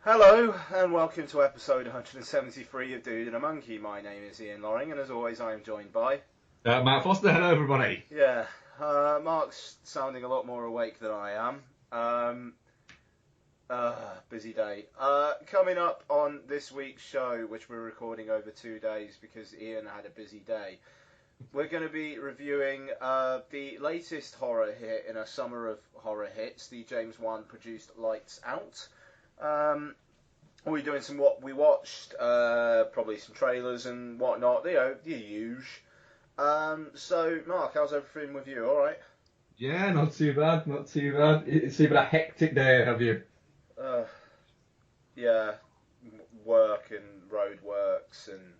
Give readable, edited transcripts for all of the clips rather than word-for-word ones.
Hello and welcome to episode 173 of Dude and a Monkey. My name is Ian Loring and as always I am joined by... Matt Foster. Hello everybody. Yeah, Mark's sounding a lot more awake than I am. Busy day. Coming up on this week's show, which we're recording over 2 days because Ian had a busy day, we're going to be reviewing the latest horror hit in a summer of horror hits, the James Wan produced Lights Out. We're doing some what we watched, probably some trailers and whatnot, the huge. So, Mark, how's everything with you? All right? Yeah, not too bad, not too bad. It's been a hectic day, have you? Yeah, work and road works and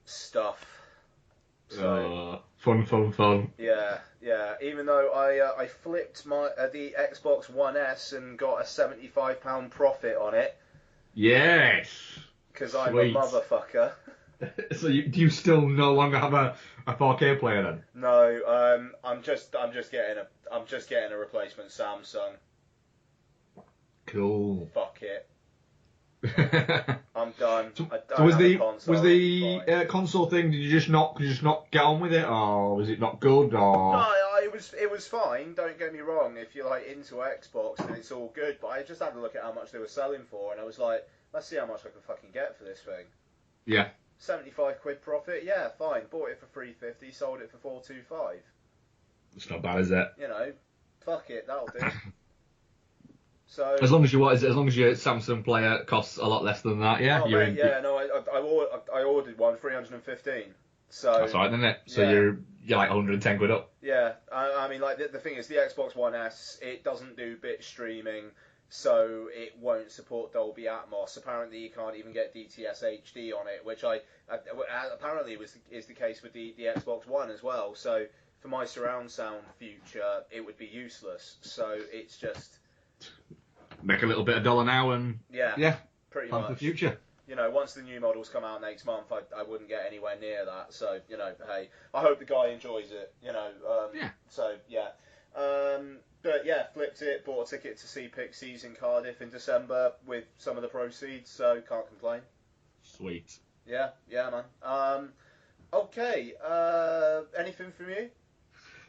stuff. So, fun. Yeah. Even though I flipped the Xbox One S and got a £75 profit on it. Yes. Because I'm a motherfucker. So do you still no longer have a 4K player then? No, I'm just getting a replacement Samsung. Cool. Fuck it. I'm done. So was the console thing? Did you just not get on with it, or was it not good? Or no, it was fine. Don't get me wrong. If you're like into Xbox, then it's all good. But I just had to look at how much they were selling for, and I was like, let's see how much I can fucking get for this thing. Yeah. 75 quid profit. Yeah, fine. Bought it for £3.50, sold it for £4.25. It's not bad, is it? You know, fuck it. That'll do. So as long as your Samsung player costs a lot less than that, yeah. Oh, mate, yeah, no, I ordered one, 315. So that's alright, isn't it? So yeah. you're like 110 quid up. Yeah, I mean, like the thing is, the Xbox One S, it doesn't do bit streaming, so it won't support Dolby Atmos. Apparently, you can't even get DTS HD on it, which apparently is the case with the Xbox One as well. So for my surround sound future, it would be useless. So it's just make a little bit of dollar now and yeah, pretty plan much for the future. You know, once the new models come out next month, I wouldn't get anywhere near that. So, you know, hey, I hope the guy enjoys it. You know, yeah. So yeah, but yeah, flipped it, bought a ticket to see Pixies in Cardiff in December with some of the proceeds. So can't complain. Sweet. Yeah, man. Okay. Anything from you?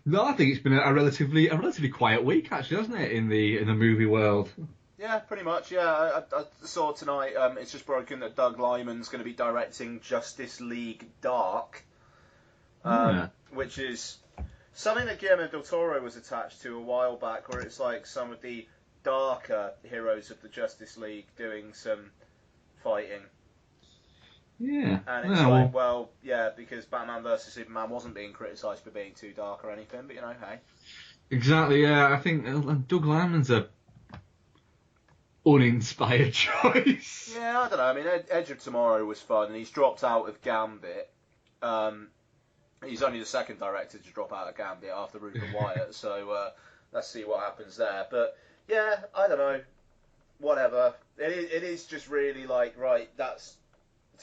No, I think it's been a relatively quiet week actually, hasn't it, in the movie world? Yeah, pretty much. Yeah, I saw tonight. It's just broken that Doug Liman's going to be directing Justice League Dark, which is something that Guillermo del Toro was attached to a while back, where it's like some of the darker heroes of the Justice League doing some fighting. Yeah. And it's well, yeah, because Batman vs Superman wasn't being criticised for being too dark or anything, but you know, hey. Exactly. Yeah, I think Doug Liman's a uninspired choice. Yeah, I don't know. I mean, Edge of Tomorrow was fun, and he's dropped out of Gambit. He's only the second director to drop out of Gambit after Rupert Wyatt, so let's see what happens there. But yeah, I don't know. Whatever. It is just really like, right, that's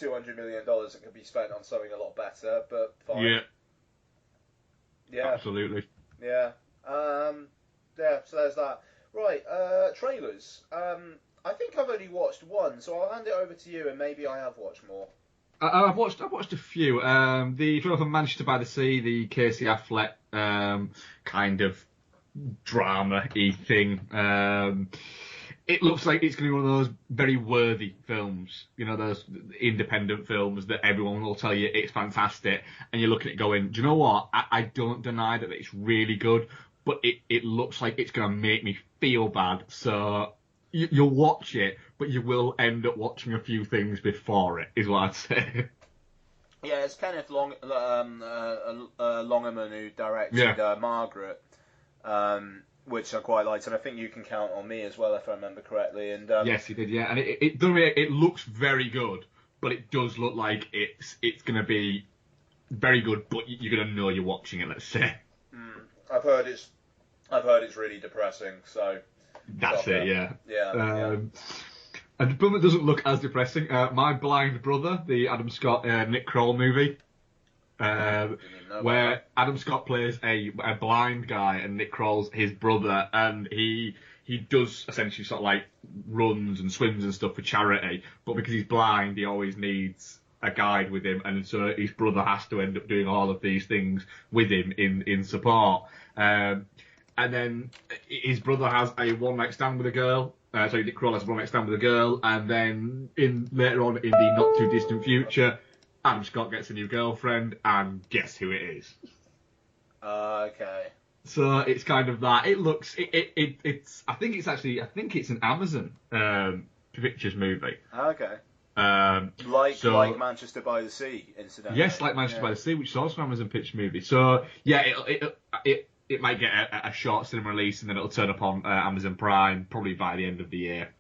$200 million that could be spent on something a lot better, but fine. Yeah. Absolutely. Yeah. Yeah, so there's that. Right, trailers. I think I've only watched one, so I'll hand it over to you, and maybe I have watched more. I've watched a few. The trailer for Manchester by the Sea, the Casey Affleck kind of drama-y thing. It looks like it's going to be one of those very worthy films, you know, those independent films that everyone will tell you it's fantastic, and you're looking at it going, do you know what? I don't deny that it's really good, but it looks like it's going to make me feel bad, so you'll watch it, but you will end up watching a few things before it, is what I'd say. Yeah, it's Kenneth Longerman who directed Margaret, which I quite liked, and I think you can count on me as well, if I remember correctly. And yes, he did, yeah, and it looks very good, but it does look like it's going to be very good, but you're going to know you're watching it, let's say. I've heard it's really depressing, so that's it, yeah. Yeah. And the film that doesn't look as depressing, My Blind Brother, the Adam Scott Nick Kroll movie, where Adam Scott plays a blind guy and Nick Kroll's his brother, and he he does essentially sort of like runs and swims and stuff for charity, but because he's blind, he always needs a guide with him, and so his brother has to end up doing all of these things with him in support. And then his brother has a one-night stand with a girl. So Dick Kroll has a one-night stand with a girl, and then later on in the not-too-distant future, Adam Scott gets a new girlfriend, and guess who it is? Okay. So it's kind of that. It looks. It's. I think it's an Amazon Pictures movie. Okay. Like Manchester by the Sea, incidentally. Yes, like Manchester by the Sea, which is also an Amazon Pictures movie. So yeah, it might get a short cinema release, and then it'll turn up on Amazon Prime probably by the end of the year.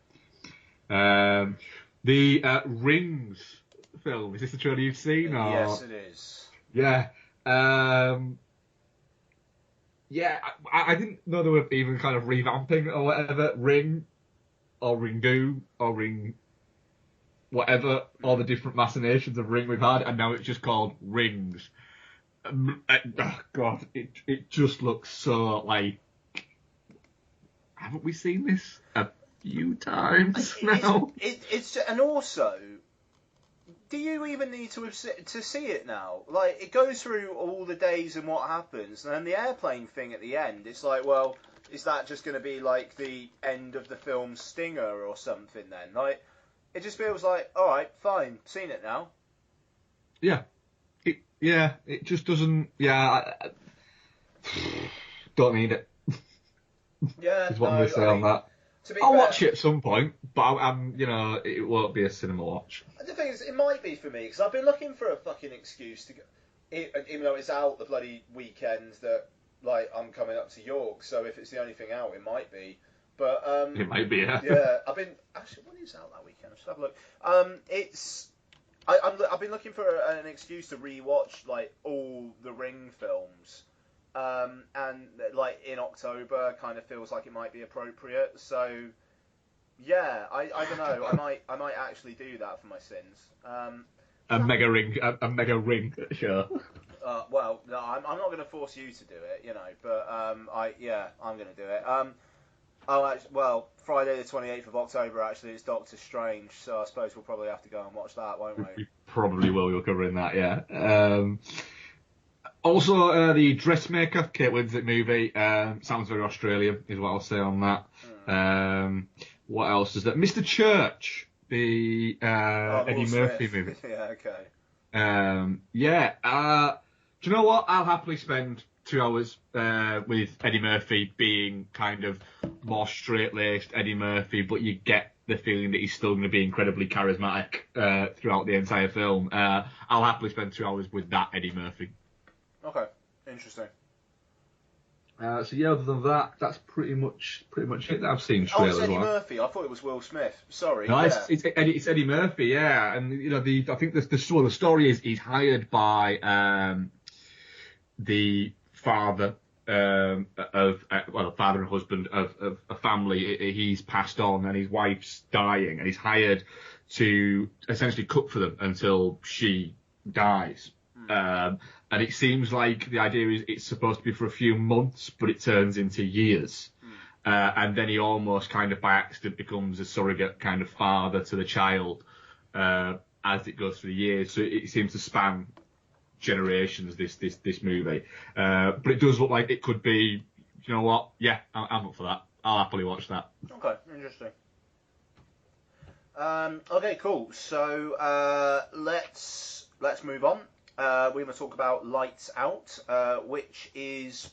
The Rings film, is this the trailer you've seen? Or? Yes, it is. Yeah. Yeah, I didn't know they were even kind of revamping or whatever. Ring, or Ringu, or Ring, whatever, all the different machinations of Ring we've had, and now it's just called Rings. Oh God, it just looks so like. Haven't we seen this a few times now? It's and also, do you even need to see it now? Like, it goes through all the days and what happens, and then the airplane thing at the end, it's like, well, is that just going to be like the end of the film stinger or something then? Like, it just feels like, alright, fine, seen it now. Yeah. It just doesn't, don't need it. Yeah, is what I'm going to say on that. I'll watch it at some point, but it won't be a cinema watch. The thing is, it might be for me, because I've been looking for a fucking excuse to go, even though it's out the bloody weekend that, like, I'm coming up to York, so if it's the only thing out, it might be. But, it might be, yeah. Yeah, actually, what is out that weekend? I should have a look. I've been looking for an excuse to rewatch, like, all the Ring films. And like in October, kind of feels like it might be appropriate. So, yeah, I don't know. I might actually do that for my sins. A mega ring, sure. Well, no, I'm not going to force you to do it, But I'm going to do it. Friday the 28th of October actually is Doctor Strange, so I suppose we'll probably have to go and watch that, won't we? We probably will. We're covering that, yeah. Also, the Dressmaker, Kate Winslet movie, sounds very Australian, is what I'll say on that. What else is that? Mr. Church, the Eddie Murphy movie. Yeah, okay. Do you know what? I'll happily spend 2 hours with Eddie Murphy being kind of more straight-laced Eddie Murphy, but you get the feeling that he's still going to be incredibly charismatic throughout the entire film. I'll happily spend 2 hours with that Eddie Murphy. Okay, interesting. Other than that, that's pretty much it that I've seen straight it's as well. Eddie Murphy. I thought it was Will Smith. Sorry. No, yeah. it's Eddie Murphy, yeah. And I think the story is he's hired by the father father and husband of a family. He's passed on, and his wife's dying, and he's hired to essentially cook for them until she dies. And it seems like the idea is it's supposed to be for a few months, but it turns into years. And then he almost kind of by accident becomes a surrogate kind of father to the child as it goes through the years. So it seems to span generations, this movie. But it does look like it could be, you know what? Yeah, I'm up for that. I'll happily watch that. Okay, interesting. Okay, cool. So let's move on. We're going to talk about Lights Out, which is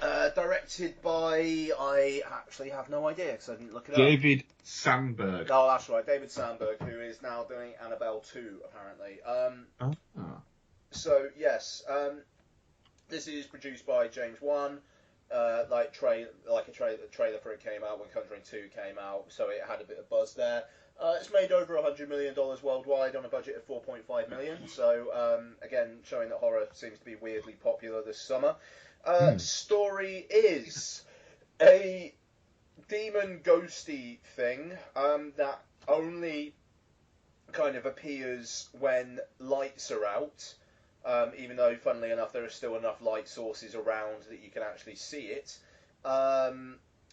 directed by, I actually have no idea because I didn't look it up. David Sandberg. Oh, that's right, David Sandberg, who is now doing Annabelle 2, apparently. So, yes, this is produced by James Wan. The trailer for it came out when Conjuring 2 came out, so it had a bit of buzz there. It's made over $100 million worldwide on a budget of $4.5 million. So, again, showing that horror seems to be weirdly popular this summer. Story is a demon ghosty thing that only kind of appears when lights are out. Even though, funnily enough, there are still enough light sources around that you can actually see it.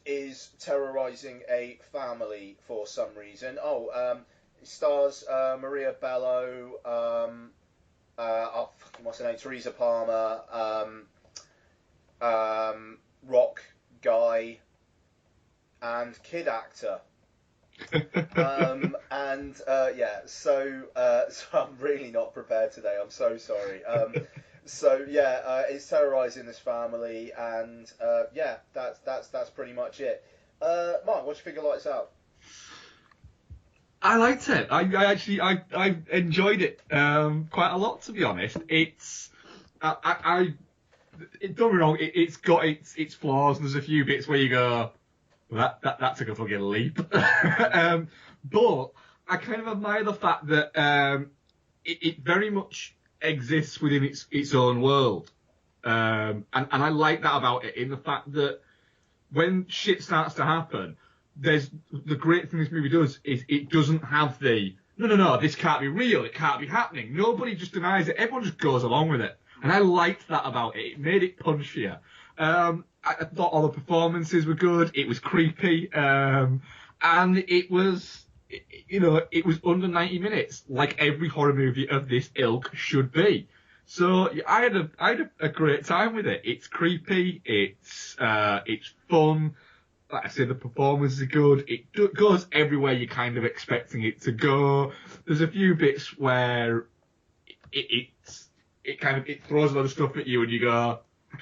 is terrorising a family for some reason. It stars Maria Bello, what's her name? Teresa Palmer, rock guy, and kid actor. So I'm really not prepared today. I'm so sorry. It's terrorising this family, and that's pretty much it. Mark, what do you think of Lights Out? I liked it. I enjoyed it quite a lot, to be honest. Don't get me wrong. It's got its flaws, and there's a few bits where you go, well, that took a fucking leap. But I kind of admire the fact that it very much exists within its own world, and I like that about it, in the fact that when shit starts to happen, there's the great thing this movie does is it doesn't have the no, this can't be real, it can't be happening. Nobody just denies it. Everyone just goes along with it, and I liked that about it. It made it punchier. I thought all the performances were good. It was creepy, and it was, it was under 90 minutes, like every horror movie of this ilk should be. So I had a great time with it. It's creepy. It's fun. Like I said, the performances are good. It goes everywhere you're kind of expecting it to go. There's a few bits where it throws a lot of stuff at you, and you go, that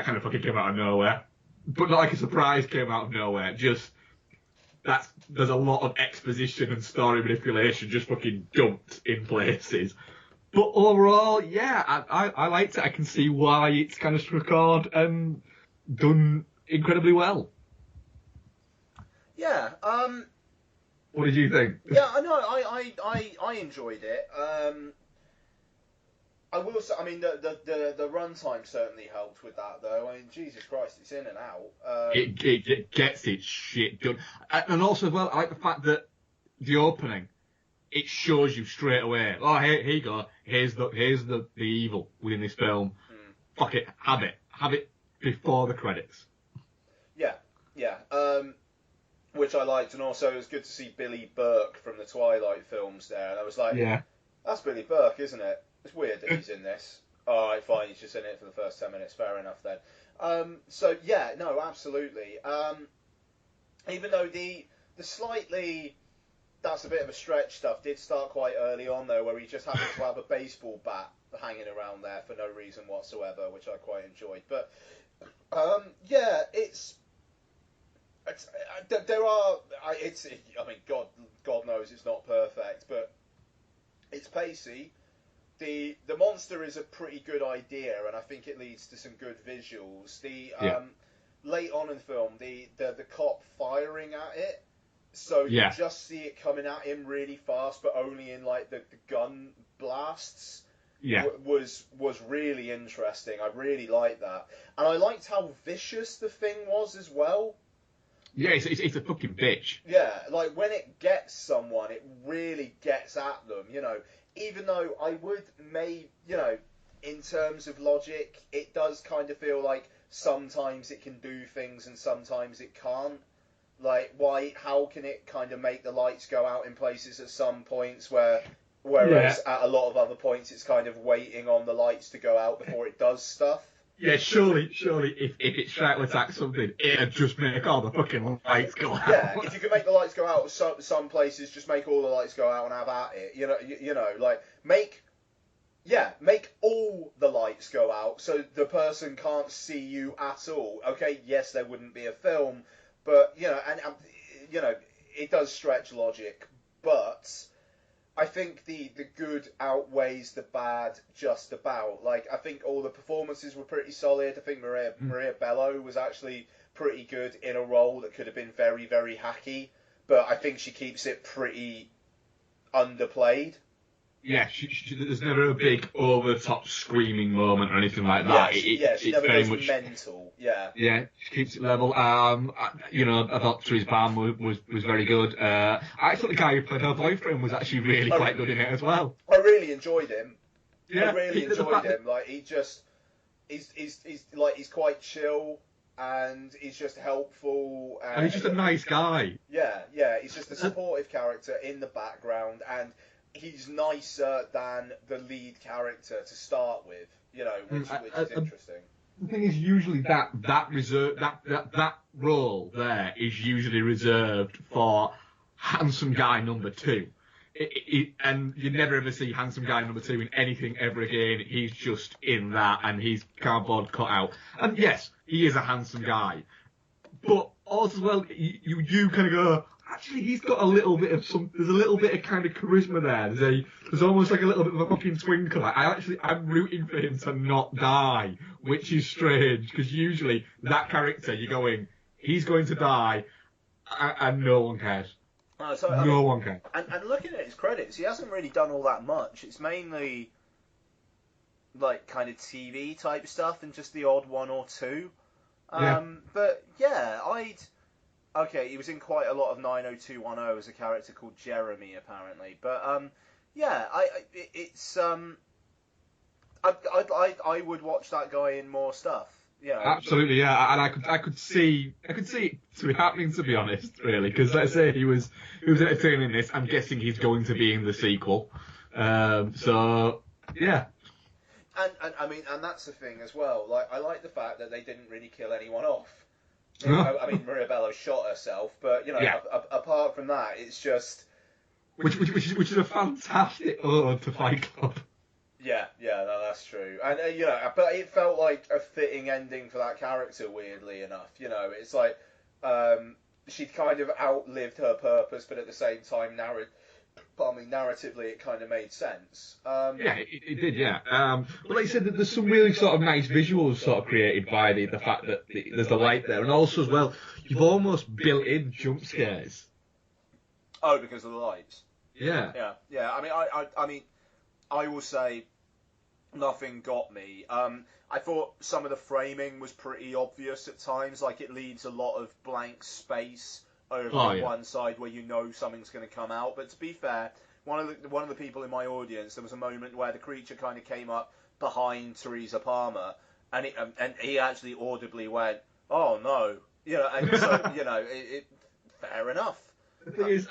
kind of fucking came out of nowhere. But not like a surprise came out of nowhere. Just there's a lot of exposition and story manipulation just fucking dumped in places. But overall, yeah, I liked it. I can see why it's kind of struck hard and done incredibly well. Yeah. What did you think? Yeah, I know. I enjoyed it. I will say, I mean, the runtime certainly helped with that, though. I mean, Jesus Christ, it's in and out. It gets its shit done, and also as well, I like the fact that the opening, it shows you straight away. Oh, here you go. Here's the evil within this film. Fuck it, have it before the credits. Yeah. Which I liked, and also it was good to see Billy Burke from the Twilight films there. And I was like, yeah, that's Billy Burke, isn't it? It's weird that he's in this. All right, fine, he's just in it for the first 10 minutes. Fair enough then. Absolutely. Even though the slightly, that's a bit of a stretch stuff, did start quite early on though, where he just happened to have a baseball bat hanging around there for no reason whatsoever, which I quite enjoyed. But God knows it's not perfect, but it's pacey. The monster is a pretty good idea, and I think it leads to some good visuals. Late on in the film, the cop firing at it, so you just see it coming at him really fast, but only in like the gun blasts. Was really interesting. I really liked that, and I liked how vicious the thing was as well. Yeah, it's a fucking bitch. Yeah, like when it gets someone, it really gets at them, Even though I would in terms of logic, it does kind of feel like sometimes it can do things and sometimes it can't. Like, how can it kind of make the lights go out in places at some points whereas at a lot of other points it's kind of waiting on the lights to go out before it does stuff? Yeah, surely, if it tried to attack something, it'd just make all the fucking lights go out. Yeah, if you could make the lights go out some places, just make all the lights go out and have at it. Make all the lights go out so the person can't see you at all. Okay, yes, there wouldn't be a film, but, it does stretch logic, but I think the good outweighs the bad just about. Like, I think all the performances were pretty solid. I think Maria Bello was actually pretty good in a role that could have been very, very hacky, but I think she keeps it pretty underplayed. Yeah, there's never a big over-the-top screaming moment or anything like that. She never goes mental. Yeah, she keeps it level. I thought Teresa Palmer was very good. I thought the guy who played her boyfriend was actually really quite good in it as well. I really enjoyed him. Yeah, I really enjoyed him. Like, he's quite chill. and he's just helpful. And he's just a nice guy. Yeah, he's just a supportive character in the background, and he's nicer than the lead character to start with, which is interesting. The thing is, usually that role there is usually reserved for handsome guy number 2. And you never ever see handsome guy number 2 in anything ever again. He's just in that, and he's cardboard cut out. And yes, he is a handsome guy, but also as well, you kind of go, actually, he's got a little bit of there's a little bit of kind of charisma there. There's almost like a little bit of a fucking twinkle. I'm rooting for him to not die, which is strange, because usually that character, you're going, he's going to die, and no one cares. No one cares. And looking at his credits, he hasn't really done all that much. It's mainly like kind of TV type stuff and just the odd one or two. But yeah, okay, he was in quite a lot of 90210 as a character called Jeremy, apparently. But I would watch that guy in more stuff. Yeah, absolutely, yeah, and I could see it to be happening, to be honest, really, because let's say he was entertaining in this. I'm guessing he's going to be in the sequel. So yeah. And I mean, and that's the thing as well. Like, I like the fact that they didn't really kill anyone off. I mean, Maria Bello shot herself, but apart from that, it's just which is a fantastic ode to Fight Club. Yeah, no, that's true. And, but it felt like a fitting ending for that character, weirdly enough. It's like she'd kind of outlived her purpose, but at the same time, narratively, it kind of made sense. It did, yeah. But like I said, there's some really sort of nice visuals sort of created by the fact that there's the light there. And also, as well, you've almost built in jump scares. Oh, because of the lights? Yeah. Yeah. I mean, I will say nothing got me. I thought some of the framing was pretty obvious at times, like it leaves a lot of blank space over on one side where something's going to come out. But to be fair, one of the people in my audience, there was a moment where the creature kind of came up behind Teresa Palmer, and he actually audibly went, "Oh no," and so fair enough. The thing is,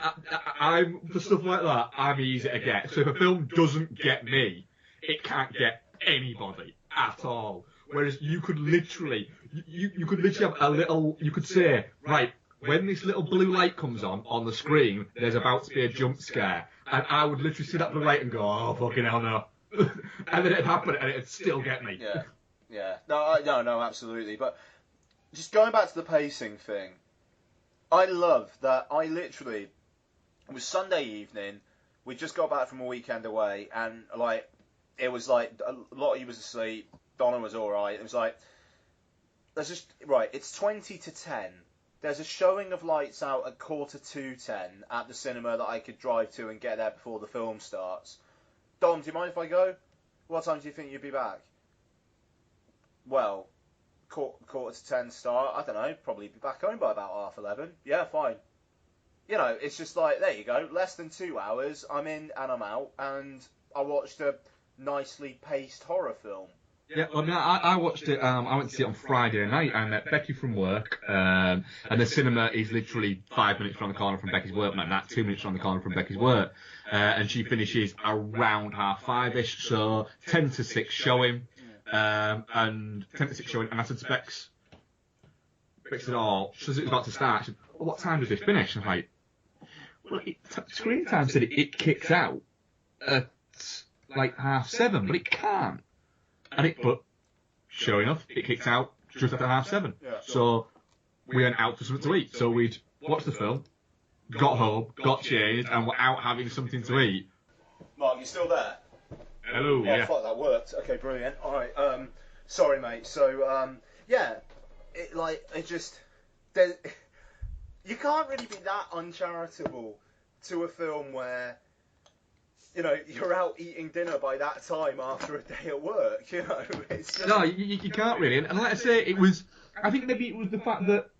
I'm for stuff like that, I'm easy to get. So if a film doesn't get me, it can't get anybody at all. Whereas you could literally have a little, you could say, right, when this little blue light comes on the screen, there's about to be a jump scare. And I would literally see that blue light and go, oh, fucking hell no. And then it'd happen and it'd still get me. Yeah. No, absolutely. But just going back to the pacing thing, I love that it was Sunday evening, we just got back from a weekend away, and it was like, Lottie was asleep, Donna was alright, it was like, it's 20 to 10, there's a showing of Lights Out at 10:45 at the cinema that I could drive to and get there before the film starts. Dom, do you mind if I go? What time do you think you'd be back? Well, 10:15 start, I don't know, probably be back home by about 11:30. Yeah, fine. It's just like, there you go, less than 2 hours, I'm in and I'm out, and I watched a nicely paced horror film. Yeah, well, I watched it, I went to see it on Friday night. I met Becky from work, and the cinema is literally 5 minutes from the corner from Becky's work, not 2 minutes from the corner from Becky's work, and she finishes around 5:30ish, so 10 to 6 showing, and 10 to 6 showing, and I said to Bex it all, she says it was about to start, she said, well, what time does this finish? And I'm like, well, screen time said it kicks out at like 7:30, but it can't. But sure enough, it kicked out just after 7:30. Yeah. So we went out for something to eat. So we'd watched the film, got home, got changed, and were out having something to eat. Mark, you still there? Hello, yeah. Fuck, that worked. Okay, brilliant. All right. Sorry, mate. So, you can't really be that uncharitable to a film where, you're out eating dinner by that time after a day at work, It's just... No, you can't really. And like I say, I think maybe it was the fact that,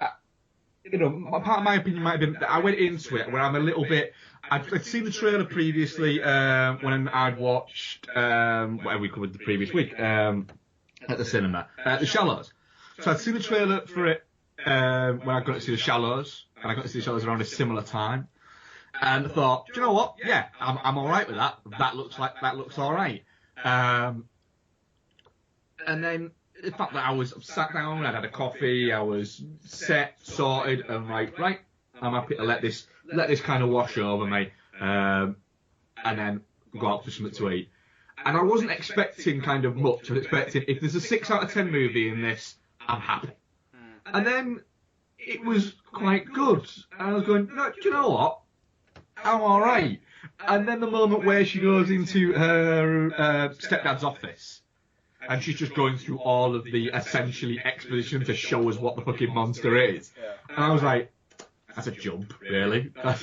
part of my opinion might have been that I went into it where I'm a little bit, I'd seen the trailer previously, when I'd watched, whatever we covered the previous week, at the cinema, The Shallows. So I'd seen the trailer for it when I got to see The Shallows, and I got to see The Shallows around a similar time, and I thought, do you know what? Yeah, I'm all right with that. That looks all right. And then the fact that I was sat down, I'd had a coffee, I was set, sorted, and like, right, I'm happy to let this kind of wash over me, and then go out for something to eat. And I wasn't expecting kind of much. I was expecting, if there's a 6 out of 10 movie in this, I'm happy. And then it was quite good. And I was going, no, do you know what? I'm all right. And then the moment where she goes into her stepdad's office, and she's just going through all of the essentially exposition to show us what the fucking monster is. And I was like, that's a jump, really. That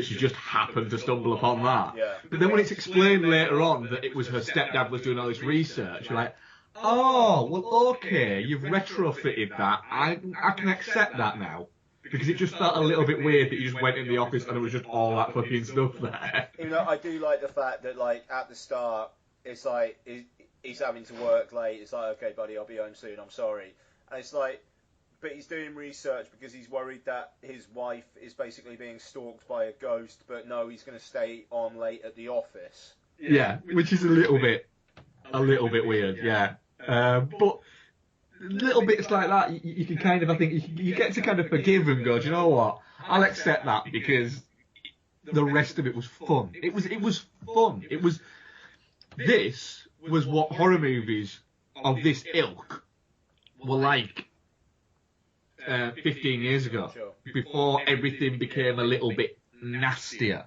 she just happened to stumble upon that. Yeah. But then when it's explained later on that it was her stepdad was doing all this research, you're like, oh, well, okay, you've retrofitted that. I can accept that now. Because it just felt a little bit weird that you just went in the office and there was just all that fucking stuff there. Even though I do like the fact that, like, at the start, it's like, he's having to work late. It's like, okay, buddy, I'll be home soon. I'm sorry. And it's like, but he's doing research because he's worried that his wife is basically being stalked by a ghost. But no, he's going to stay on late at the office. Yeah, which is a little bit weird. Yeah, but little bits like that, you can kind of, I think, you get to kind of forgive and go, do you know what? I'll accept that because the rest of it was fun. It was fun. This was what horror movies of this ilk were like 15 years ago, before everything became a little bit nastier.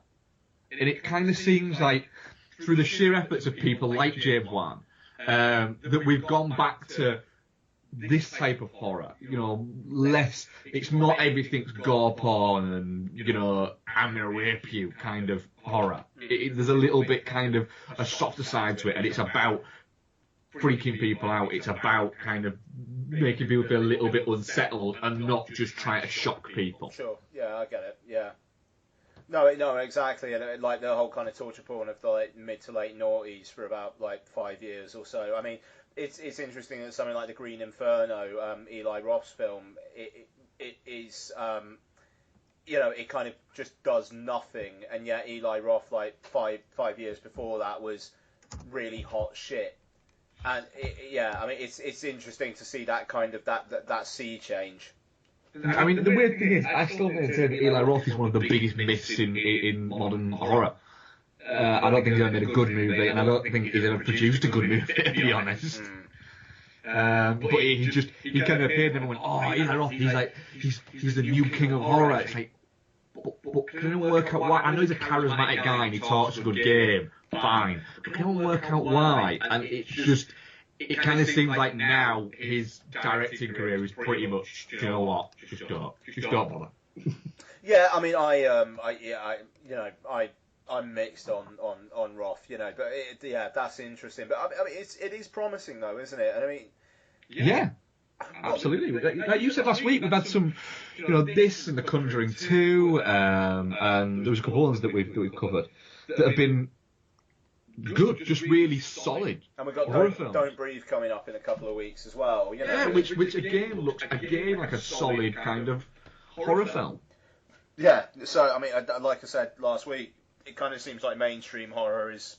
And it kind of seems like, through the sheer efforts of people like James Wan, that we've gone back to this type of horror, you know, less, it's not everything's gore porn and, you know, I'm gonna rape you kind of horror. There's a little bit kind of a softer side to it, and it's about freaking people out. It's about kind of making people feel a little bit unsettled and not just trying to shock people. Sure, yeah, I get it, yeah. No, exactly, and like the whole kind of torture porn of the like, mid to late noughties for about like 5 years or so. I mean, it's interesting that something like the Green Inferno, Eli Roth's film, it is, you know, it kind of just does nothing, and yet Eli Roth, like five years before that, was really hot shit. And yeah, I mean, it's interesting to see that kind of that sea change. I mean, the weird thing is, I still maintain that Eli Roth is one of the biggest myths in modern horror. I don't think he's ever made a good movie, and I don't think he's ever produced a good movie, to be honest. But he kind of appeared and went, oh, Eli Roth, he's the new king of horror. It's like, but can anyone work out why? I know he's a charismatic guy and he talks a good game, fine. But can anyone work out why? And it kind of seems like now his directing career is pretty much, do you know what? Just don't bother. Yeah, I mean, I'm mixed on Roth, you know, but yeah, that's interesting. But I mean, it is promising though, isn't it? And I mean, yeah. Absolutely. Like you said last week, we've had some, you know, this and The Conjuring 2, and there was a couple of ones that we've covered that have been good, just really solid. And we've got Don't Breathe coming up in a couple of weeks as well. You know, yeah, which again looks like a solid kind of horror film. Yeah. So I mean, like I said last week, it kind of seems like mainstream horror is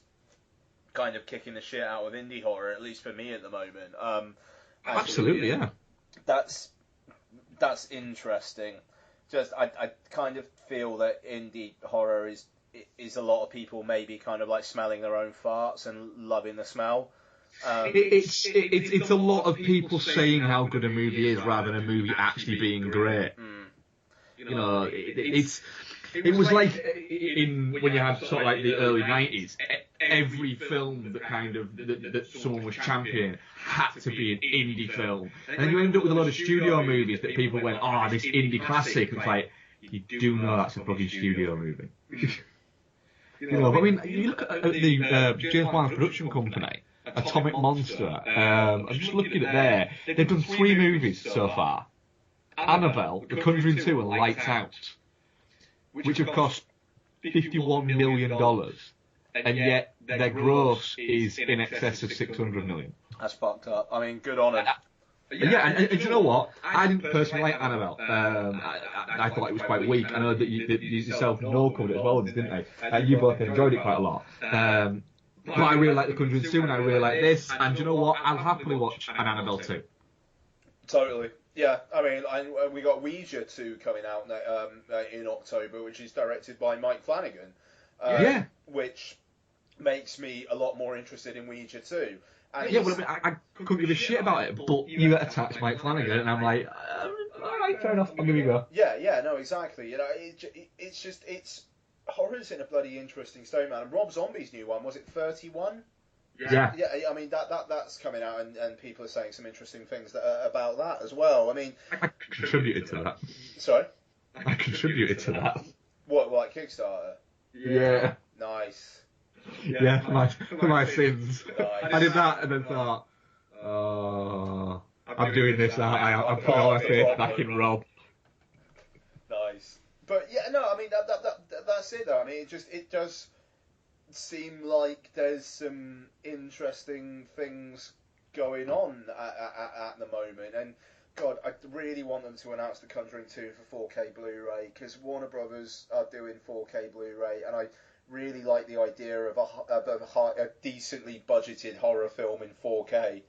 kind of kicking the shit out of indie horror, at least for me at the moment. Absolutely, yeah. That's interesting. Just I kind of feel that indie horror is a lot of people maybe kind of like smelling their own farts and loving the smell. It's a lot of people saying how good a movie is rather than a movie actually being great. You know, it was like when you had sort of like the early 90s, every film that kind of that someone was championing had to be an indie film, and you end up with a lot of studio movies that people went, oh, this indie classic, and it's like, you do know that's a fucking studio movie. You know, but I mean, you look at the James Wan's production company, Atomic Monster. I'm just looking at there. They've done 3 movies so far: Annabelle, The Conjuring 2, and Lights Out, which have cost $51 million, and yet their gross is in excess of $600 million. That's fucked up. I mean, good on it. Yeah, and you know what? I didn't personally like Annabelle. I thought it was quite weak. I know that you yourself and Noel covered it as well, didn't they? You both enjoyed it quite a lot. But I really like The Conjuring 2 and I really like this. And you know what? I'll happily watch an Annabelle 2. Totally. Yeah, I mean, we got Ouija 2 coming out in October, which is directed by Mike Flanagan. Yeah. Which makes me a lot more interested in Ouija 2. And Yeah, well, I couldn't give a shit about it, but you attached Mike Flanagan, and I'm like, all right, fair enough, I'll give you a go. Yeah, no, exactly. You know, it's horror's in a bloody interesting stone, man. And Rob Zombie's new one, was it 31? Yeah. Yeah, I mean that's coming out, and people are saying some interesting things about that as well. I mean, I contributed to that. Sorry? I contributed to that. What, like Kickstarter? Yeah. Nice. Yeah, for my sins. Nice. I did that and then thought, oh, I'm doing this now. I'm putting all my faith back in Rob. Nice. But yeah, no, I mean that's it though. I mean it does seem like there's some interesting things going on at the moment, and God, I really want them to announce The Conjuring 2 for 4K Blu-ray, because Warner Brothers are doing 4K Blu-ray, and I really like the idea of a decently budgeted horror film in 4K.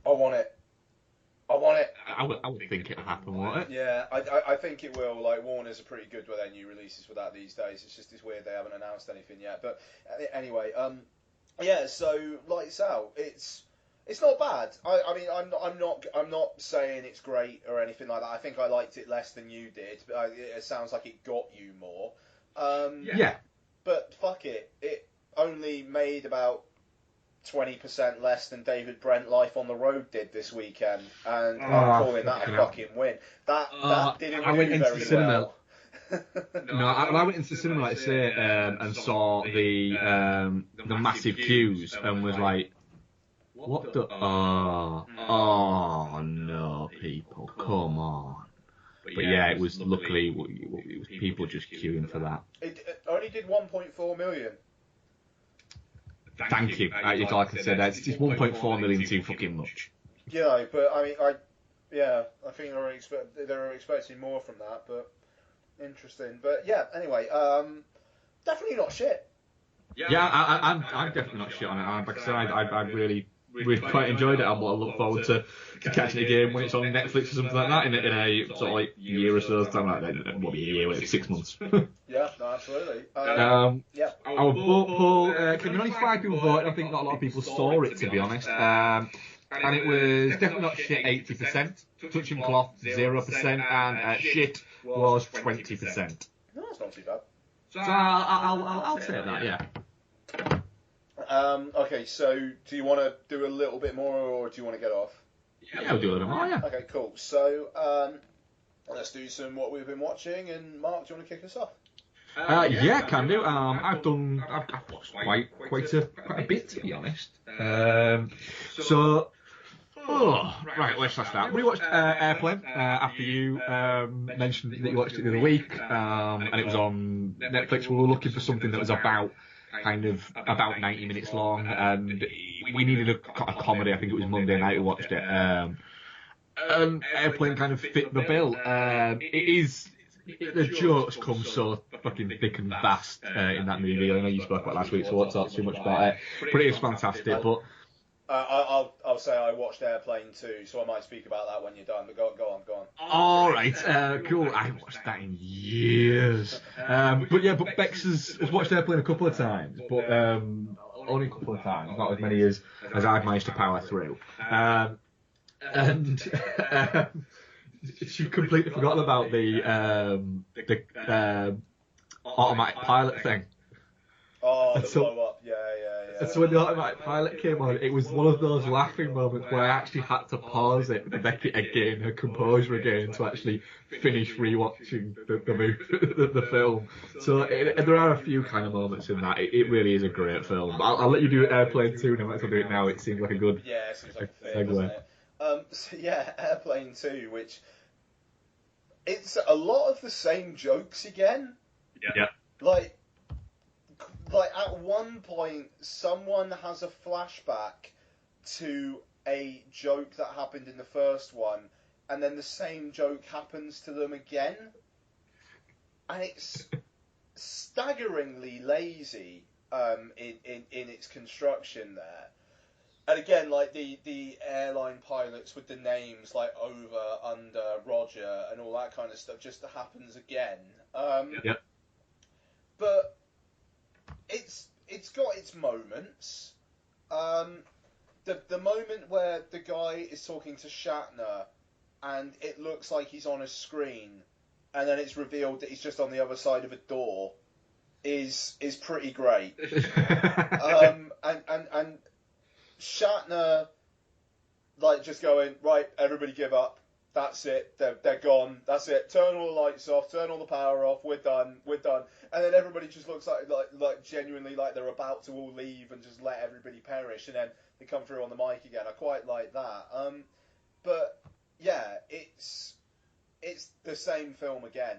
I want it. I would think it'll happen, won't it? Yeah, I think it will. Like, Warner's are pretty good with their new releases for that these days. It's weird they haven't announced anything yet. But anyway, yeah. So Lights Out. It's not bad. I mean, I'm not saying it's great or anything like that. I think I liked it less than you did. But it sounds like it got you more. Yeah. But fuck it. It only made about 20% less than David Brent Life on the Road did this weekend, and I'm calling that a fucking win. That didn't do very well. No, I went into the cinema, like I say, and saw the massive queues and was like, what the? Oh no, people, come on. But yeah, it was luckily it was people just queuing for that. It only did 1.4 million. Thank you. It's like I said, it's 1.4 million too fucking much. Yeah, but I mean, I think they were expecting more from that, but interesting. But yeah, anyway, definitely not shit. Yeah, I'm definitely not shit on it. Like I said, I really quite enjoyed it. I look forward to catching it again when it's on Netflix or something like that in a sort of like year or so's time. Like that won't be a year, like 6 months. Yeah, no, absolutely. Yeah. Our vote poll, only 5 people voted. I think not a lot of people saw it, to be honest. And it was definitely not shit, 80%. Touching cloth, 0%. And shit was 20%. No, that's not too bad. So I'll take that, yeah. Okay, so do you want to do a little bit more, or do you want to get off? Yeah, we'll do a little more, yeah. Okay, cool. So let's do some what we've been watching, and Mark, do you want to kick us off? Yeah, can do. I've watched quite a bit, to be honest. Right, let's start. We watched Airplane after you mentioned that you watched it the other week, and it was on Netflix. We were looking for something that was about 90 minutes long, and we needed a comedy. I think it was Monday night we watched it. And Airplane kind of fit the bill. The jokes come so fucking thick and vast in that movie. I know you spoke about it last week, so I won't talk too much about it. But it is fantastic. But I'll say I watched Airplane too, so I might speak about that when you're done. But go on. All right, cool. I haven't watched that in years. But Bex has watched Airplane a couple of times, but only a couple of times, not as many as I've managed to power through. And she completely forgot about the automatic pilot thing. Oh, the blow up, yeah. So when the automatic pilot came on, it was one of those laughing moments where I actually had to pause it and make it again, her composure again, to actually finish rewatching the film. So there are a few kind of moments in that. It really is a great film. I'll let you do Airplane 2, and I might as well do it now. It seems like a good it seems like a segue. Doesn't it? So yeah, Airplane 2, which it's a lot of the same jokes again. Yeah. Like at one point, someone has a flashback to a joke that happened in the first one, and then the same joke happens to them again, and it's staggeringly lazy in its construction there. And again, like the airline pilots with the names like over, under, Roger, and all that kind of stuff just happens again. Yep. But it's got its moments. The moment where the guy is talking to Shatner, and it looks like he's on a screen, and then it's revealed that he's just on the other side of a door, is pretty great. And Shatner, like, just going, right, everybody give up. That's it. They're gone. That's it. Turn all the lights off. Turn all the power off. We're done. And then everybody just looks like genuinely like they're about to all leave and just let everybody perish. And then they come through on the mic again. I quite like that. But yeah, it's the same film again.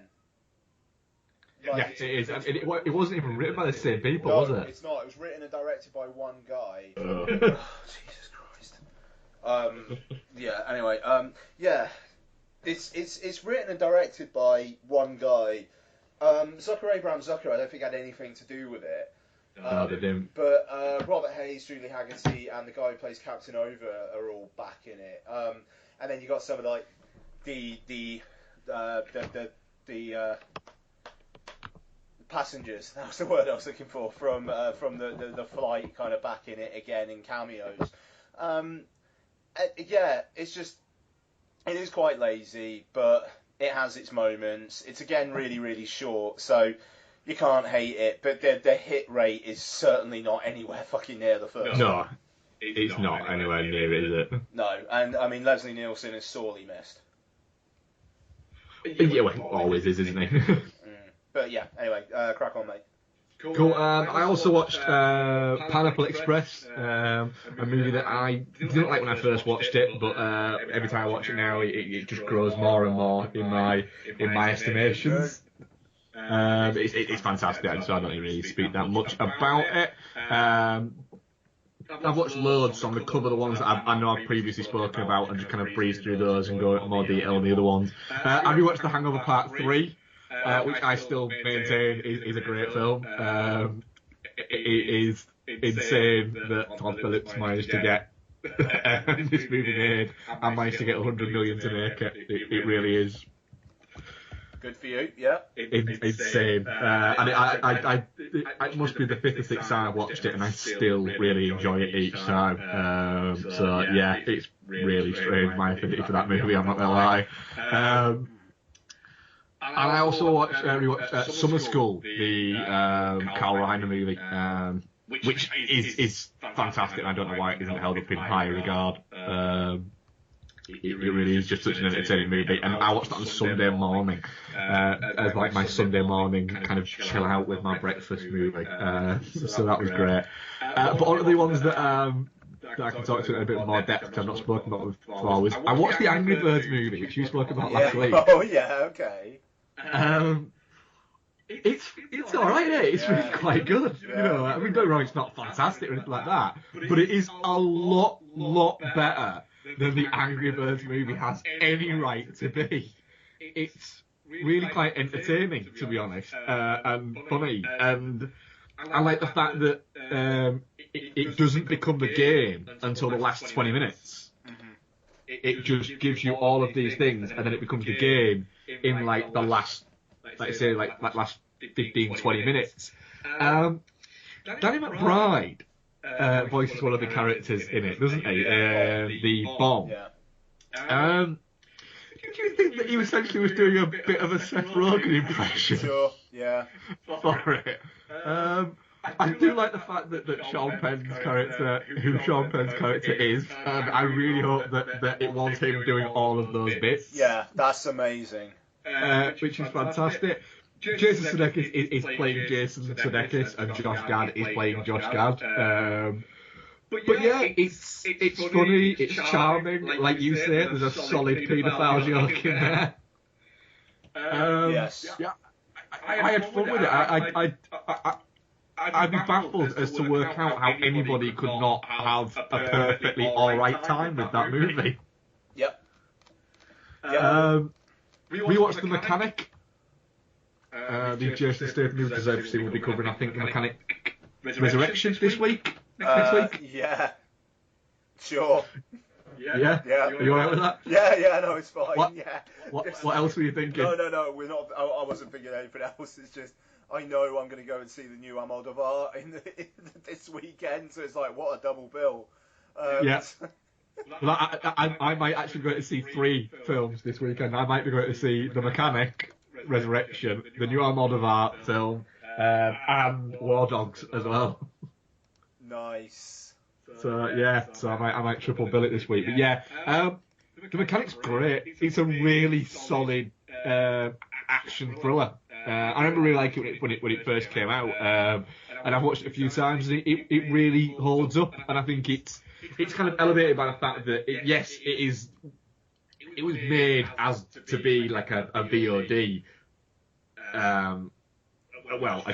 Like, yeah, it is. It wasn't even written by the same people, no, was it? It's not. It was written and directed by one guy. Oh. Jesus Christ. Yeah. Anyway. Yeah. It's written and directed by one guy. Abraham Zucker, I don't think had anything to do with it. No, they didn't. But Robert Hayes, Julie Haggerty, and the guy who plays Captain Over are all back in it. And then you got some of like the passengers. That was the word I was looking for from the flight, kind of back in it again in cameos. Yeah, it's just it is quite lazy, but it has its moments. It's again really really short, so you can't hate it. But the hit rate is certainly not anywhere fucking near the first. No, it's not anywhere near it, is it? No, and I mean Leslie Nielsen is sorely missed. Yeah, well, always is, isn't he? But yeah, anyway, crack on, mate. Cool. I also watched Pineapple Express, a movie that I didn't like when I first watched it, but every time I watch it now, it just grows more and more in my estimations. It's fantastic, so I don't really speak that much about it. I've watched loads, so I'm going to cover the ones that I know I've previously spoken about and just kind of breeze through those and go into more detail on the other ones. Have you watched The Hangover Part 3? Which I still maintain is a great film. It is insane that Todd Phillips managed to get this movie made and managed to get 100 million to make it. It really is. Good for you, yeah. Insane. And it must be the fifth or sixth time I've watched it, and I still really enjoy it each time. So yeah, it's really strange, my affinity for that movie, I'm not going to lie. And I also rewatched Summer School, the Carl Reiner movie, which is fantastic, and I don't know why it isn't held up in higher regard. It really is just such an entertaining movie, and I watched that on Sunday morning as like my Sunday morning kind of chill out with my breakfast movie. So that was great. But one of the ones that I can talk to in a bit more depth, because I've not spoken about before, was I watched the Angry Birds movie, which you spoke about last week. Oh yeah, okay. It's alright, eh? It's really quite good. You know, I mean, don't get me wrong, it's not fantastic or anything like that, but it is a lot better than the Angry Birds movie has any right to be. It's really quite entertaining, to be honest, and funny, and I like the fact that it doesn't become the game until the last 20 minutes. It just gives you all of these things, and then it becomes the game in like the last, like I say, like last 15, 20 minutes. Danny McBride voices one of the characters in it, doesn't he? The bomb. Do you think that he essentially was doing a bit of a Seth Rogen impression? Sure, yeah. For it. I do like the fact that Sean Penn's character, who Sean Penn's character is, and I really hope that it was him doing all of those bits. Yeah, that's amazing. Which is fantastic. Jason Sudeikis is playing Jason Sudeikis, and Josh Gad is playing Josh Gad. But yeah, it's funny, it's charming. Like you say, there's a solid paedophile joke in there. Yes. Yeah, I had fun with it. I'd be baffled as to work out how anybody could not have a perfectly alright time with that movie. Yep. We watched The Mechanic. The Jason Statham movie deserves we'll be covering, I think, The Mechanic Resurrection this week. Next week. Yeah. Sure. Yeah. Are you alright with that? Yeah, no, it's fine. What? Yeah. What else were you thinking? No, we're not. I wasn't thinking anything else. It's just I know I'm going to go and see the new Almodovar in this weekend, so it's like what a double bill. Yeah. Well, I might actually go to see 3 films this weekend. I might be going to see The Mechanic, Resurrection, the new Almodovar film, and War Dogs as well. Nice. So I might triple bill it this week. But yeah, The Mechanic's great. It's a really solid action thriller. I remember really liking it when it first came out, and I've watched it a few times. And it really holds up, and I think it's kind of elevated by the fact that it was made as to be like a VOD, a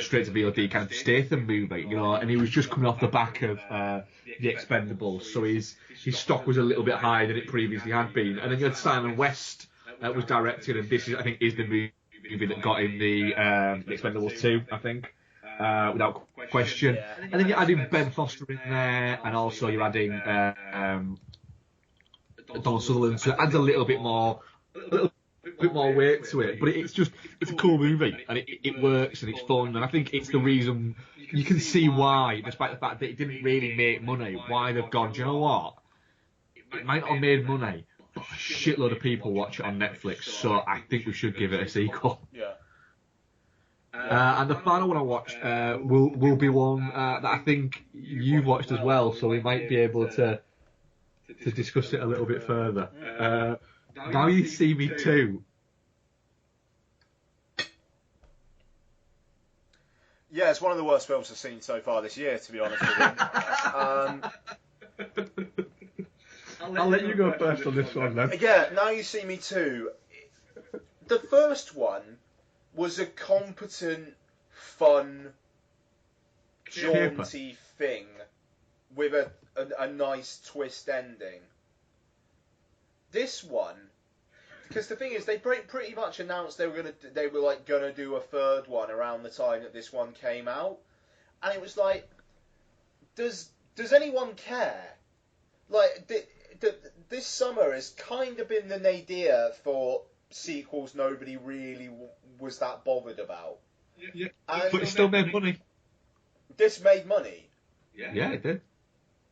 straight to VOD kind of Statham movie, and he was just coming off the back of The Expendables, so his stock was a little bit higher than it previously had been. And then you had Simon West was directed, and this I think is the movie that got him the Expendables 2, I think. Without question. Yeah. And then you're adding Ben Foster in there, and also you're adding Donald Sutherland, so it adds a little bit more weight to it. But it's a cool movie, and it works, and it's fun, and I think it's the reason you can see why, despite the fact that it didn't really make money, why they've gone, do you know what? It might not have made money, but a shitload of people watch it on Netflix, so I think we should give it a sequel. Yeah. And the final one I watched will be one that I think you've watched as well, so we might be able to discuss it a little bit further. Now You See Me Too. Yeah, it's one of the worst films I've seen so far this year, to be honest with you. I'll let you go first on this one then. Yeah, Now You See Me Too. The first one was a competent, fun, jaunty thing with a nice twist ending. This one, because the thing is, they pretty much announced they were gonna do a third one around the time that this one came out, and it was like, does anyone care? Like this summer has kind of been the nadir for sequels nobody really was that bothered about. Yeah, but it still made money. This made money. Yeah, it did.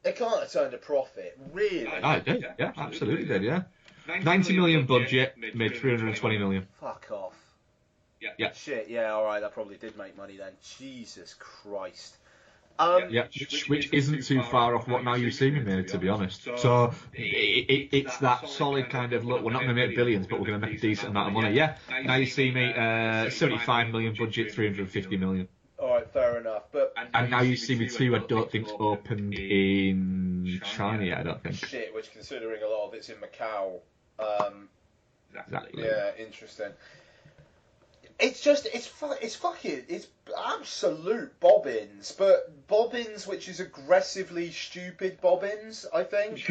It can't have turned a profit, really. Oh, it did. Yeah, absolutely did. Yeah, 90 million budget, made 320 million. Fuck off. Yeah. Shit. Yeah. All right. That probably did make money then. Jesus Christ. Which isn't too far off what Now You See Me made, to be honest. So it's that solid kind of look. We're not going to make billions, but we're going to make a decent amount of money. Yeah. Now You See Me, 75 million budget, 350 million. All right, fair enough. And Now You See Me Too, I don't think's opened in China yet. I don't think. Shit, which considering a lot of it's in Macau. Exactly. Yeah, interesting. It's absolute bobbins, but bobbins which is aggressively stupid bobbins, I think.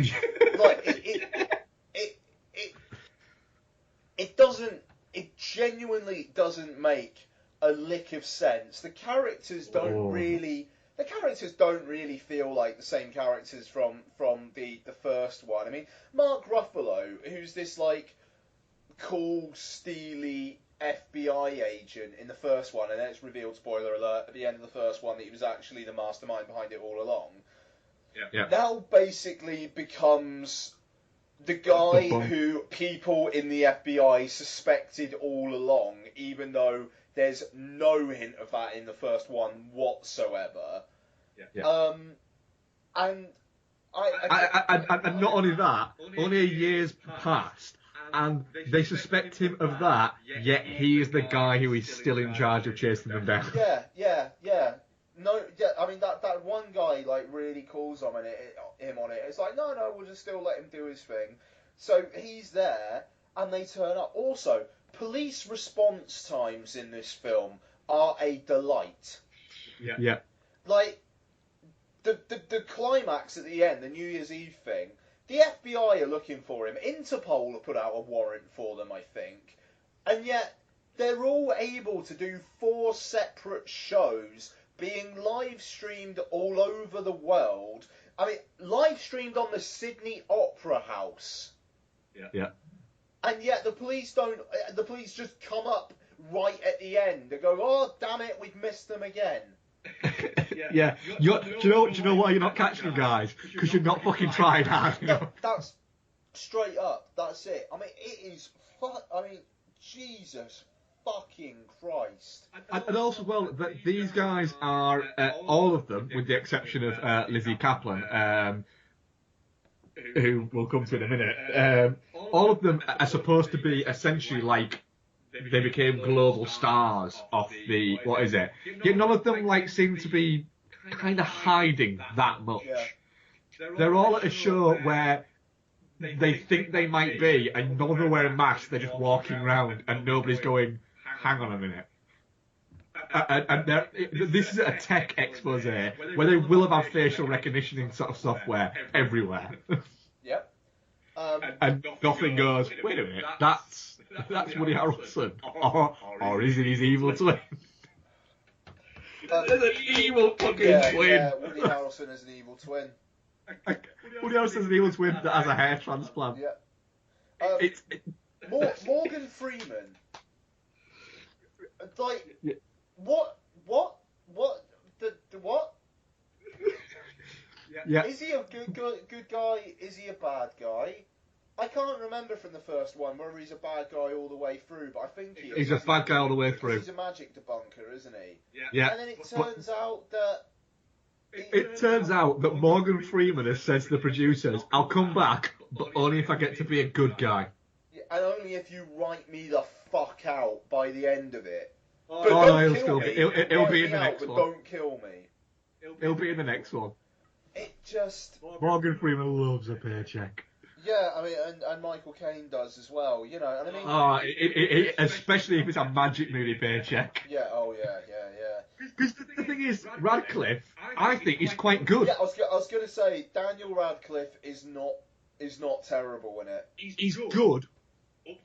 It genuinely doesn't make a lick of sense. The characters don't really feel like the same characters from the first one. I mean, Mark Ruffalo, who's this like cool, steely FBI agent in the first one, and then it's revealed, spoiler alert, at the end of the first one that he was actually the mastermind behind it all along. Yeah. Now basically becomes the guy who people in the FBI suspected all along, even though there's no hint of that in the first one whatsoever. Yeah. And and not only that, only a year's passed, and they suspect him of that, yet he is the guy who is still in charge of chasing them down. Yeah. No, yeah. I mean that one guy like really calls him on it. It's like no, we'll just still let him do his thing. So he's there, and they turn up. Also, police response times in this film are a delight. Yeah. like, the climax at the end, the New Year's Eve thing, the FBI are looking for him. Interpol have put out a warrant for them, I think. And yet, they're all able to do 4 separate shows being live streamed all over the world. I mean, live streamed on the Sydney Opera House. Yeah. And yet the police just come up right at the end and go, oh, damn it, we've missed them again. Yeah. Do you know why you're not catching them, guys? Because you're not fucking trying hard enough. That's straight up. That's it. I mean, it is... Jesus fucking Christ. And also, well, that these guys are, all of them, with the exception of Lizzie Kaplan, who we'll come to in a minute, all of them are supposed to be essentially like they became global stars off the, what is it? Yet none of them like seem to be kind of hiding that much. Yeah. They're all at a show where they think they might be, and none of them are wearing masks, they're just walking around, and nobody's going, hang on a minute. And this is a tech expose where they will have had facial recognition sort of software everywhere. Yep. And nothing goes, wait a minute, that's Woody Harrelson. Or is it his evil twin? There's an evil fucking twin. Yeah, Woody Harrelson is an evil twin. Woody Harrelson's an evil twin that has a hair transplant. Yeah. Morgan Freeman. Like, yeah. What? The what? Yeah. Is he a good guy? Is he a bad guy? I can't remember from the first one whether he's a bad guy all the way through, but I think he is. He's a bad guy all the way through. He's a magic debunker, isn't he? Yeah. And then it turns out that... It turns out that Morgan Freeman has said to the producers, I'll come back, but only if I get to be a good guy. Yeah, and only if you write me the fuck out by the end of it. But he'll be in the next one. Don't kill me. He'll be in the next one. It just... Morgan Freeman loves a paycheck. Yeah, I mean, and Michael Caine does as well, you know, and I mean... especially if it's a magic movie paycheck. Yeah, yeah. Because the thing is, Radcliffe, I think, is quite good. Yeah, I was going to say, Daniel Radcliffe is not terrible in it. He's good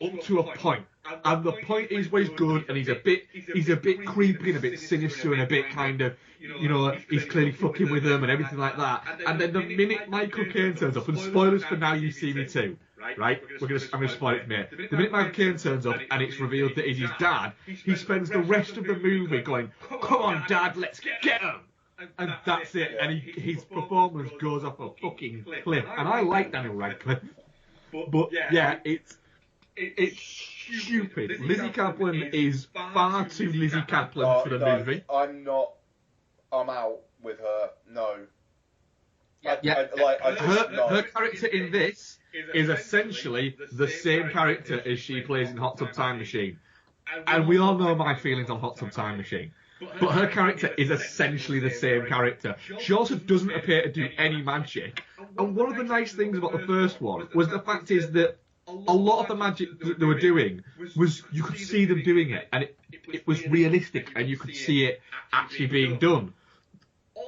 up to a point. And the point is where he's good, and he's a bit creepy and a bit sinister and a bit kind of, he's clearly fucking with them and everything like that. And then the minute Michael Caine turns up, and spoilers for Now You See Me Too, right? I'm going to spoil it from here. The minute Michael Caine turns up and it's revealed that he's his dad, he spends the rest of the movie going, "Come on, Dad, let's get him." And that's it. And his performance goes off a fucking cliff. And I like Daniel Radcliffe, but yeah, it's stupid. Lizzie Kaplan is far too Lizzie Kaplan for the movie. I'm out with her. No. Her character in this is essentially the same character as she plays in Hot Tub Time Machine. And we all know my feelings on Hot Tub Time Machine. But her character is essentially the same character. She also doesn't appear to do any magic. And one of the nice things about the first one was the fact is that a lot of the magic that they were doing was you could see them doing it, and it was realistic, and you could see it actually being done.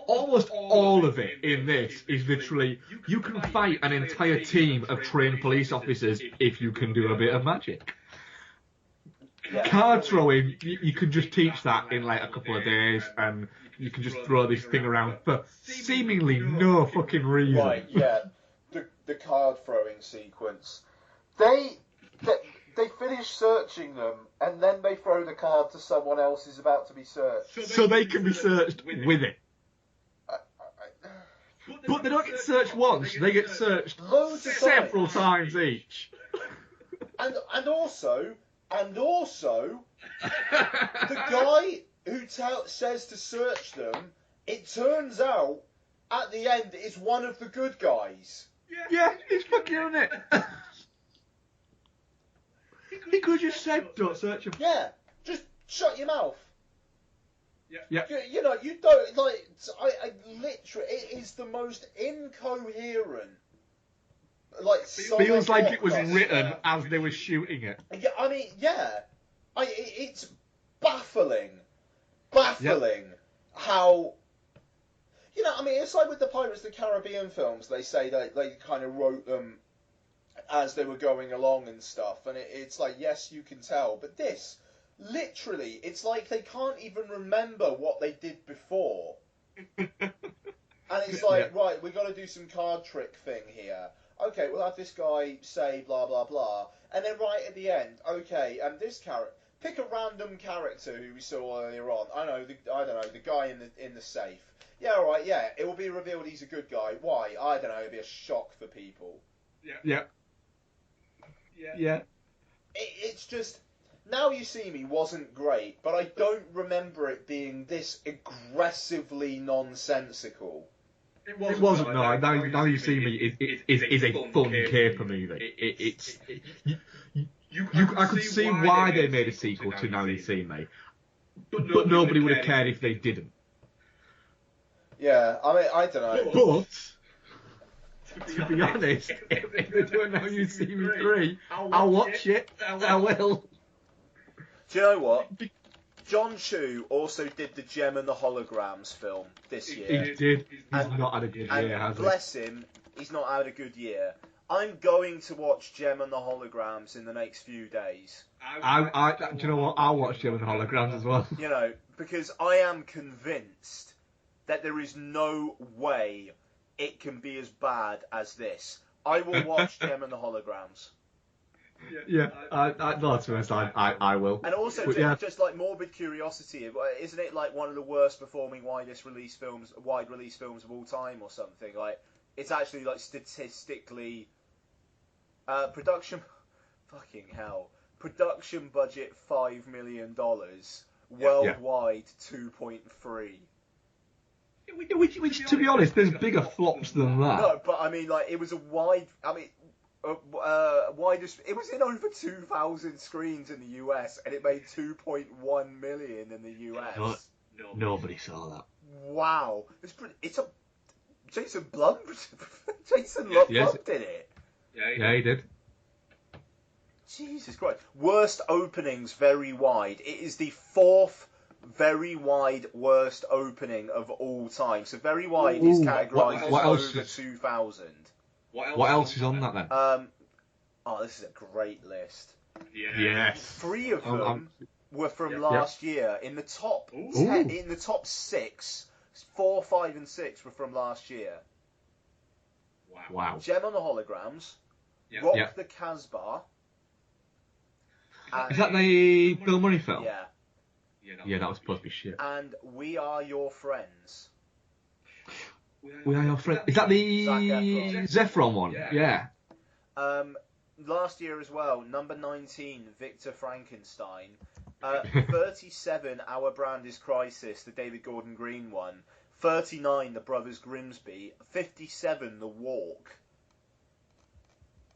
Almost all of it in this is literally, you can fight an entire team of trained police officers if you can do a bit of magic. Yeah. Card throwing, you can just teach that in like a couple of days, and you can just throw this thing around for seemingly no fucking reason. Right, yeah. The card throwing sequence. They finish searching them, and then they throw the card to someone else who's about to be searched. So they can be searched with it. But they don't get searched once, they get searched several times each. And also, the guy who says to search them, it turns out, at the end, is one of the good guys. Yeah, he's fucking on it. He could have just said, don't search him. Yeah, just shut your mouth. Yeah. You don't, like, I literally, it is the most incoherent, like, feels like it was written as they were shooting it. Yeah, I mean, yeah. It's baffling how You know, I mean, it's like with the Pirates of the Caribbean films. They say that they kind of wrote them as they were going along and stuff, and it's like, yes, you can tell, but this, literally, it's like they can't even remember what they did before. And it's like, right, we've got to do some card trick thing here. Okay, we'll have this guy say blah blah blah, and then right at the end, okay, and this character, pick a random character who we saw earlier on. I don't know, the guy in the safe. Yeah, all right, yeah, it will be revealed he's a good guy. Why? I don't know. It'll be a shock for people. Yeah. It's just, Now You See Me wasn't great, but I don't remember it being this aggressively nonsensical. It wasn't. No, now you see me is a fun caper movie. I could see why they made a sequel to Now You See Me, but nobody would have cared if they didn't. Yeah, I mean, I don't know. But to be honest, if they do a Now You See Me 3, I'll watch it. I will. Do you know what? John Chu also did the Gem and the Holograms film this year. He did. He's not had a good year, has he? Bless him, he's not had a good year. I'm going to watch Gem and the Holograms in the next few days. Do you know what? I'll watch Gem and the Holograms as well. You know, because I am convinced that there is no way it can be as bad as this. I will watch Gem and the Holograms. Yeah, that's the rest. I will. And also, just like morbid curiosity, isn't it like one of the worst performing wide release films of all time or something? Like, it's actually like statistically, production budget $5 million, worldwide 2.3. Which, to be honest, there's bigger flops than that. No, but I mean, like, it was a wide. I mean. Widest. It was in over 2,000 screens in the US, and it made 2.1 million in the US. Nobody saw that. Wow, it's a Jason Blum. Blum did it. Yeah, he did. Jesus Christ! Worst openings very wide. It is the fourth very wide worst opening of all time. So very wide is categorised as over 2,000. What else is on that then? This is a great list. Yes. 3 of them were from last year. In the top 10, in the top 6, 4, 5, and 6 were from last year. Wow. Gem on the Holograms, Rock the Casbah. Is that the Bill Murray film? Yeah. Yeah, that was supposed to be shit. And We Are Your Friends. We Are Your Friends. Is that the Zephron one? Yeah. Last year as well, number 19, Victor Frankenstein. 37, Our Brand is Crisis, the David Gordon Green one. 39, The Brothers Grimsby. 57, The Walk.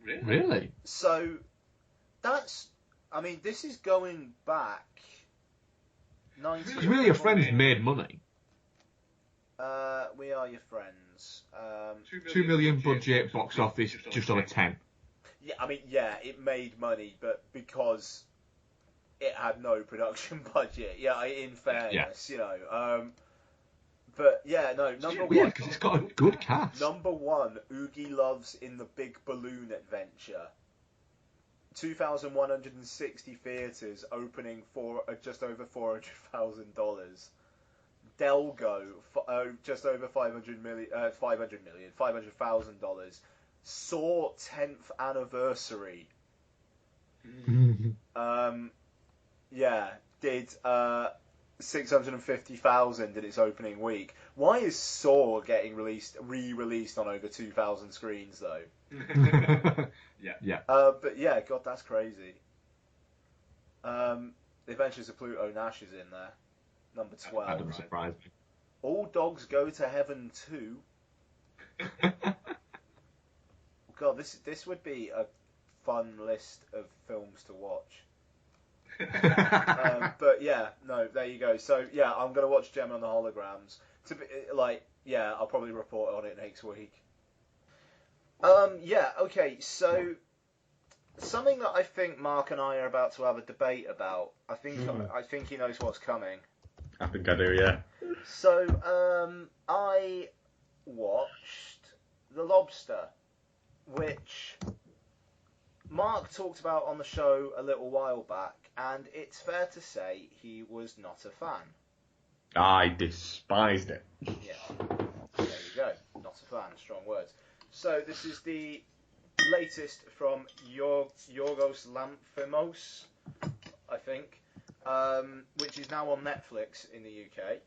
Really? So, this is going back 19... Because We Are Your Friends made money. We Are Your Friends. 2 million budget, box office, just over 10. Yeah, it made money, but because it had no production budget. Yeah, in fairness, you know. But yeah, no, number one. Weird, because it's got a good cast. Number 1, Oogie Loves in the Big Balloon Adventure. 2,160 theatres, opening for just over $400,000. Delgo, just over $500,000. Saw 10th anniversary. Did 650,000 in its opening week. Why is Saw getting re-released on over 2,000 screens though? Yeah. But yeah, God, that's crazy. The Adventures of Pluto Nash is in there. Number 12. That doesn't surprise me. All Dogs Go to Heaven 2. God, this would be a fun list of films to watch. But yeah, no, there you go. So yeah, I'm gonna watch Gem on the Holograms. I'll probably report on it next week. Okay, so something that I think Mark and I are about to have a debate about. I think he knows what's coming. I think I do, yeah. So, I watched The Lobster, which Mark talked about on the show a little while back, and it's fair to say he was not a fan. I despised it. Yeah, there you go. Not a fan, strong words. So this is the latest from Yorgos Lanthimos, I think, which is now on Netflix in the UK.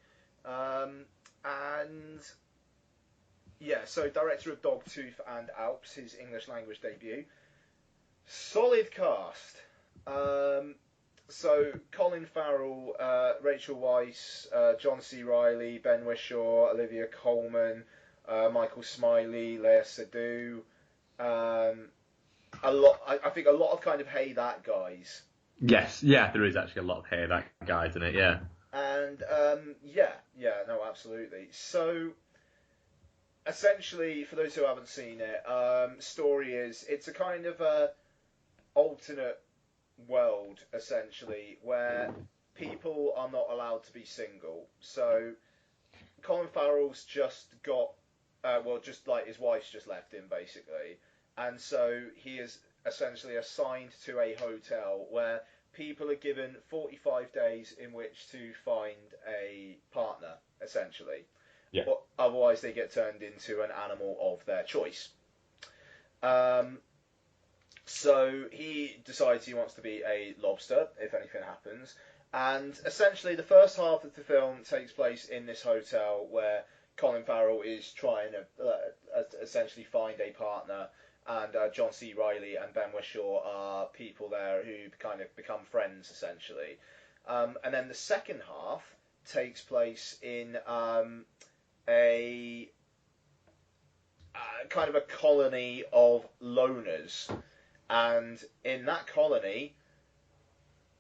And yeah, so director of Dogtooth and Alps, his English language debut. Solid cast. So Colin Farrell, Rachel Weisz, John C. Reilly, Ben Whishaw, Olivia Colman, Michael Smiley, Lea Seydoux. I think a lot of kind of Hey That guys. Yes, yeah, there is actually a lot of Hey That guys in it, yeah. And no, absolutely. So essentially, for those who haven't seen it, story is it's a kind of a alternate world essentially where people are not allowed to be single. So Colin Farrell's just got just like his wife's just left him basically, and so he is essentially assigned to a hotel where people are given 45 days in which to find a partner essentially. Yeah. But otherwise they get turned into an animal of their choice. So he decides he wants to be a lobster if anything happens. And essentially the first half of the film takes place in this hotel where Colin Farrell is trying to essentially find a partner, and John C. Reilly and Ben Whishaw are people there who kind of become friends essentially. And then the second half takes place in a kind of a colony of loners. And in that colony,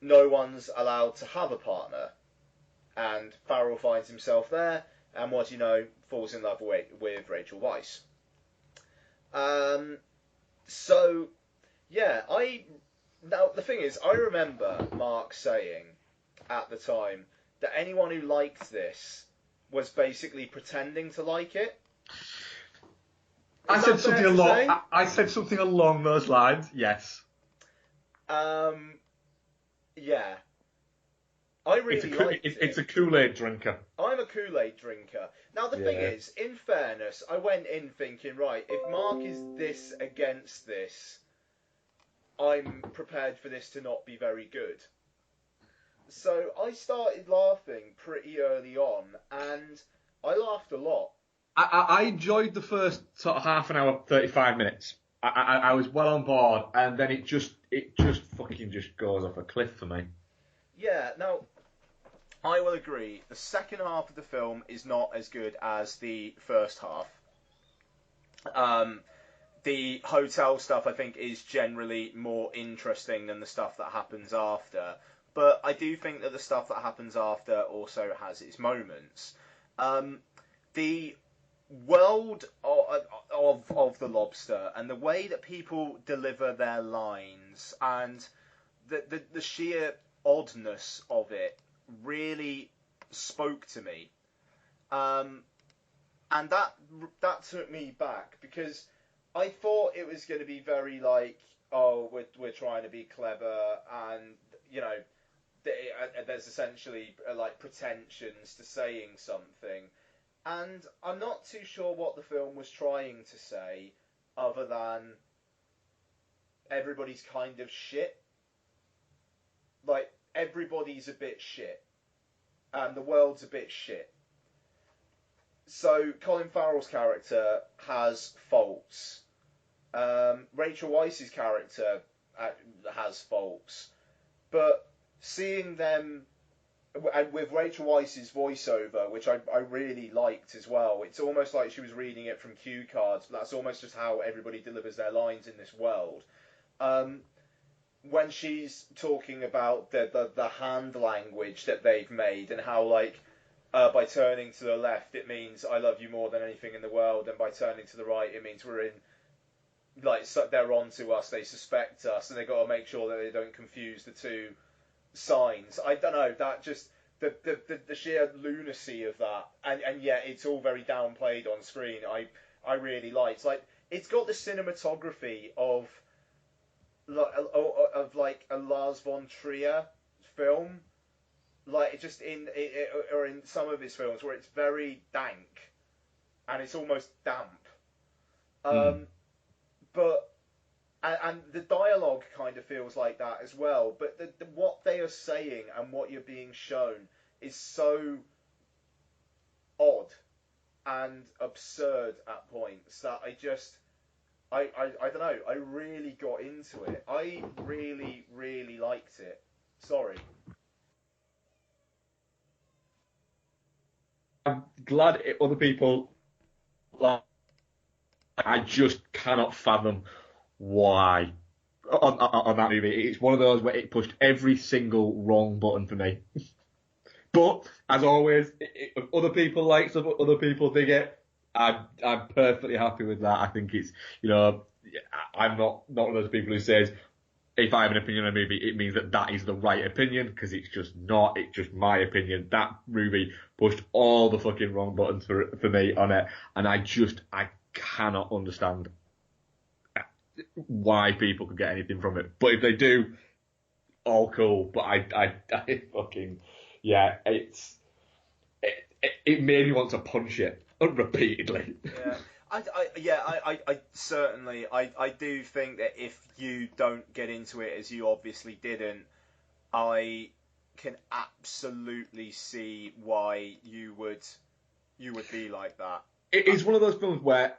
no one's allowed to have a partner. And Farrell finds himself there, and what you know, falls in love with Rachel Weisz. So, yeah, now the thing is, I remember Mark saying at the time that anyone who liked this was basically pretending to like it. I said something along those lines. Yes. Yeah. I really like it. It's a Kool-Aid drinker. I'm a Kool-Aid drinker. Now the thing is, in fairness, I went in thinking, right, if Mark is this against this, I'm prepared for this to not be very good. So I started laughing pretty early on, and I laughed a lot. I enjoyed the first sort of half an hour, 35 minutes. I was well on board, and then it just fucking just goes off a cliff for me. Yeah, now, I will agree. The second half of the film is not as good as the first half. The hotel stuff, I think, is generally more interesting than the stuff that happens after. But I do think that the stuff that happens after also has its moments. The world of the lobster and the way that people deliver their lines and the sheer oddness of it really spoke to me, and that took me back because I thought it was going to be very like, oh, we're trying to be clever, and you know, there's essentially like pretensions to saying something. And I'm not too sure what the film was trying to say, other than everybody's kind of shit. Like, everybody's a bit shit. And the world's a bit shit. So, Colin Farrell's character has faults. Rachel Weisz's character has faults. But seeing them... And with Rachel Weisz's voiceover, which I really liked as well, it's almost like she was reading it from cue cards. That's almost just how everybody delivers their lines in this world. When she's talking about the hand language that they've made and how, like, by turning to the left it means I love you more than anything in the world, and by turning to the right it means we're in, like, so they're on to us, they suspect us, and they've got to make sure that they don't confuse the two signs. I don't know, that just the sheer lunacy of that, and yet it's all very downplayed on screen. I really like. It's got the cinematography of like a Lars von Trier film, like just or in some of his films where it's very dank and it's almost damp. But and the dialogue kind of feels like that as well. But what they are saying and what you're being shown is so odd and absurd at points that I don't know. I really got into it. I really, really liked it. Sorry. I'm glad other people like. I just cannot fathom why on that movie. It's one of those where it pushed every single wrong button for me. But as always, if other people like stuff, other people dig it. I'm perfectly happy with that. I think it's, I'm not one of those people who says if I have an opinion on a movie, it means that is the right opinion, because it's just not. It's just my opinion. That movie pushed all the fucking wrong buttons for me on it, and I cannot understand why people could get anything from it. But if they do, all cool. But I fucking, yeah, it made me want to punch it repeatedly. Yeah. I certainly, I do think that if you don't get into it, as you obviously didn't, I can absolutely see why you would be like that. It is one of those films where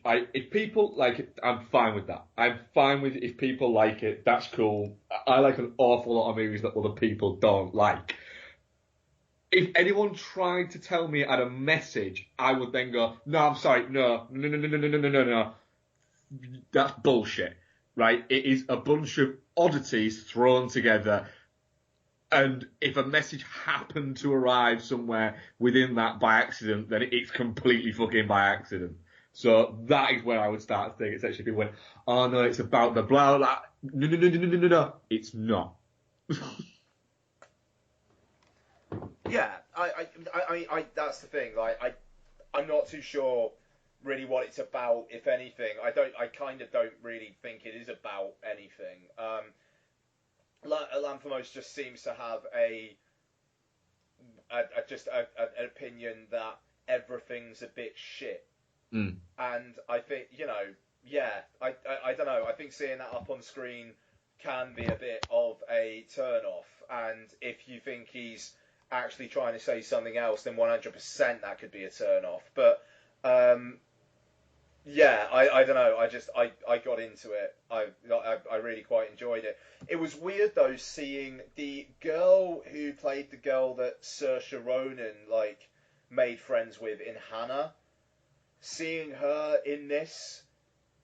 if people like it, I'm fine with that. I'm fine with it. If people like it, that's cool. I like an awful lot of movies that other people don't like. If anyone tried to tell me I had a message, I would then go, no, I'm sorry, no. That's bullshit, right? It is a bunch of oddities thrown together. And if a message happened to arrive somewhere within that by accident, then it's completely fucking by accident. So that is where I would start to think it's actually people went, oh no, it's about the blah, blah. No. It's not. Yeah, I that's the thing. Like, I'm not too sure really what it's about, if anything. I kind of don't really think it is about anything. Lanthimos just seems to have an opinion that everything's a bit shit. And I think, I don't know. I think seeing that up on screen can be a bit of a turn off. And if you think he's actually trying to say something else, then 100% that could be a turn off. But I don't know. I got into it. I really quite enjoyed it. It was weird though seeing the girl who played the girl that Saoirse Ronan made friends with in Hannah. Seeing her in this,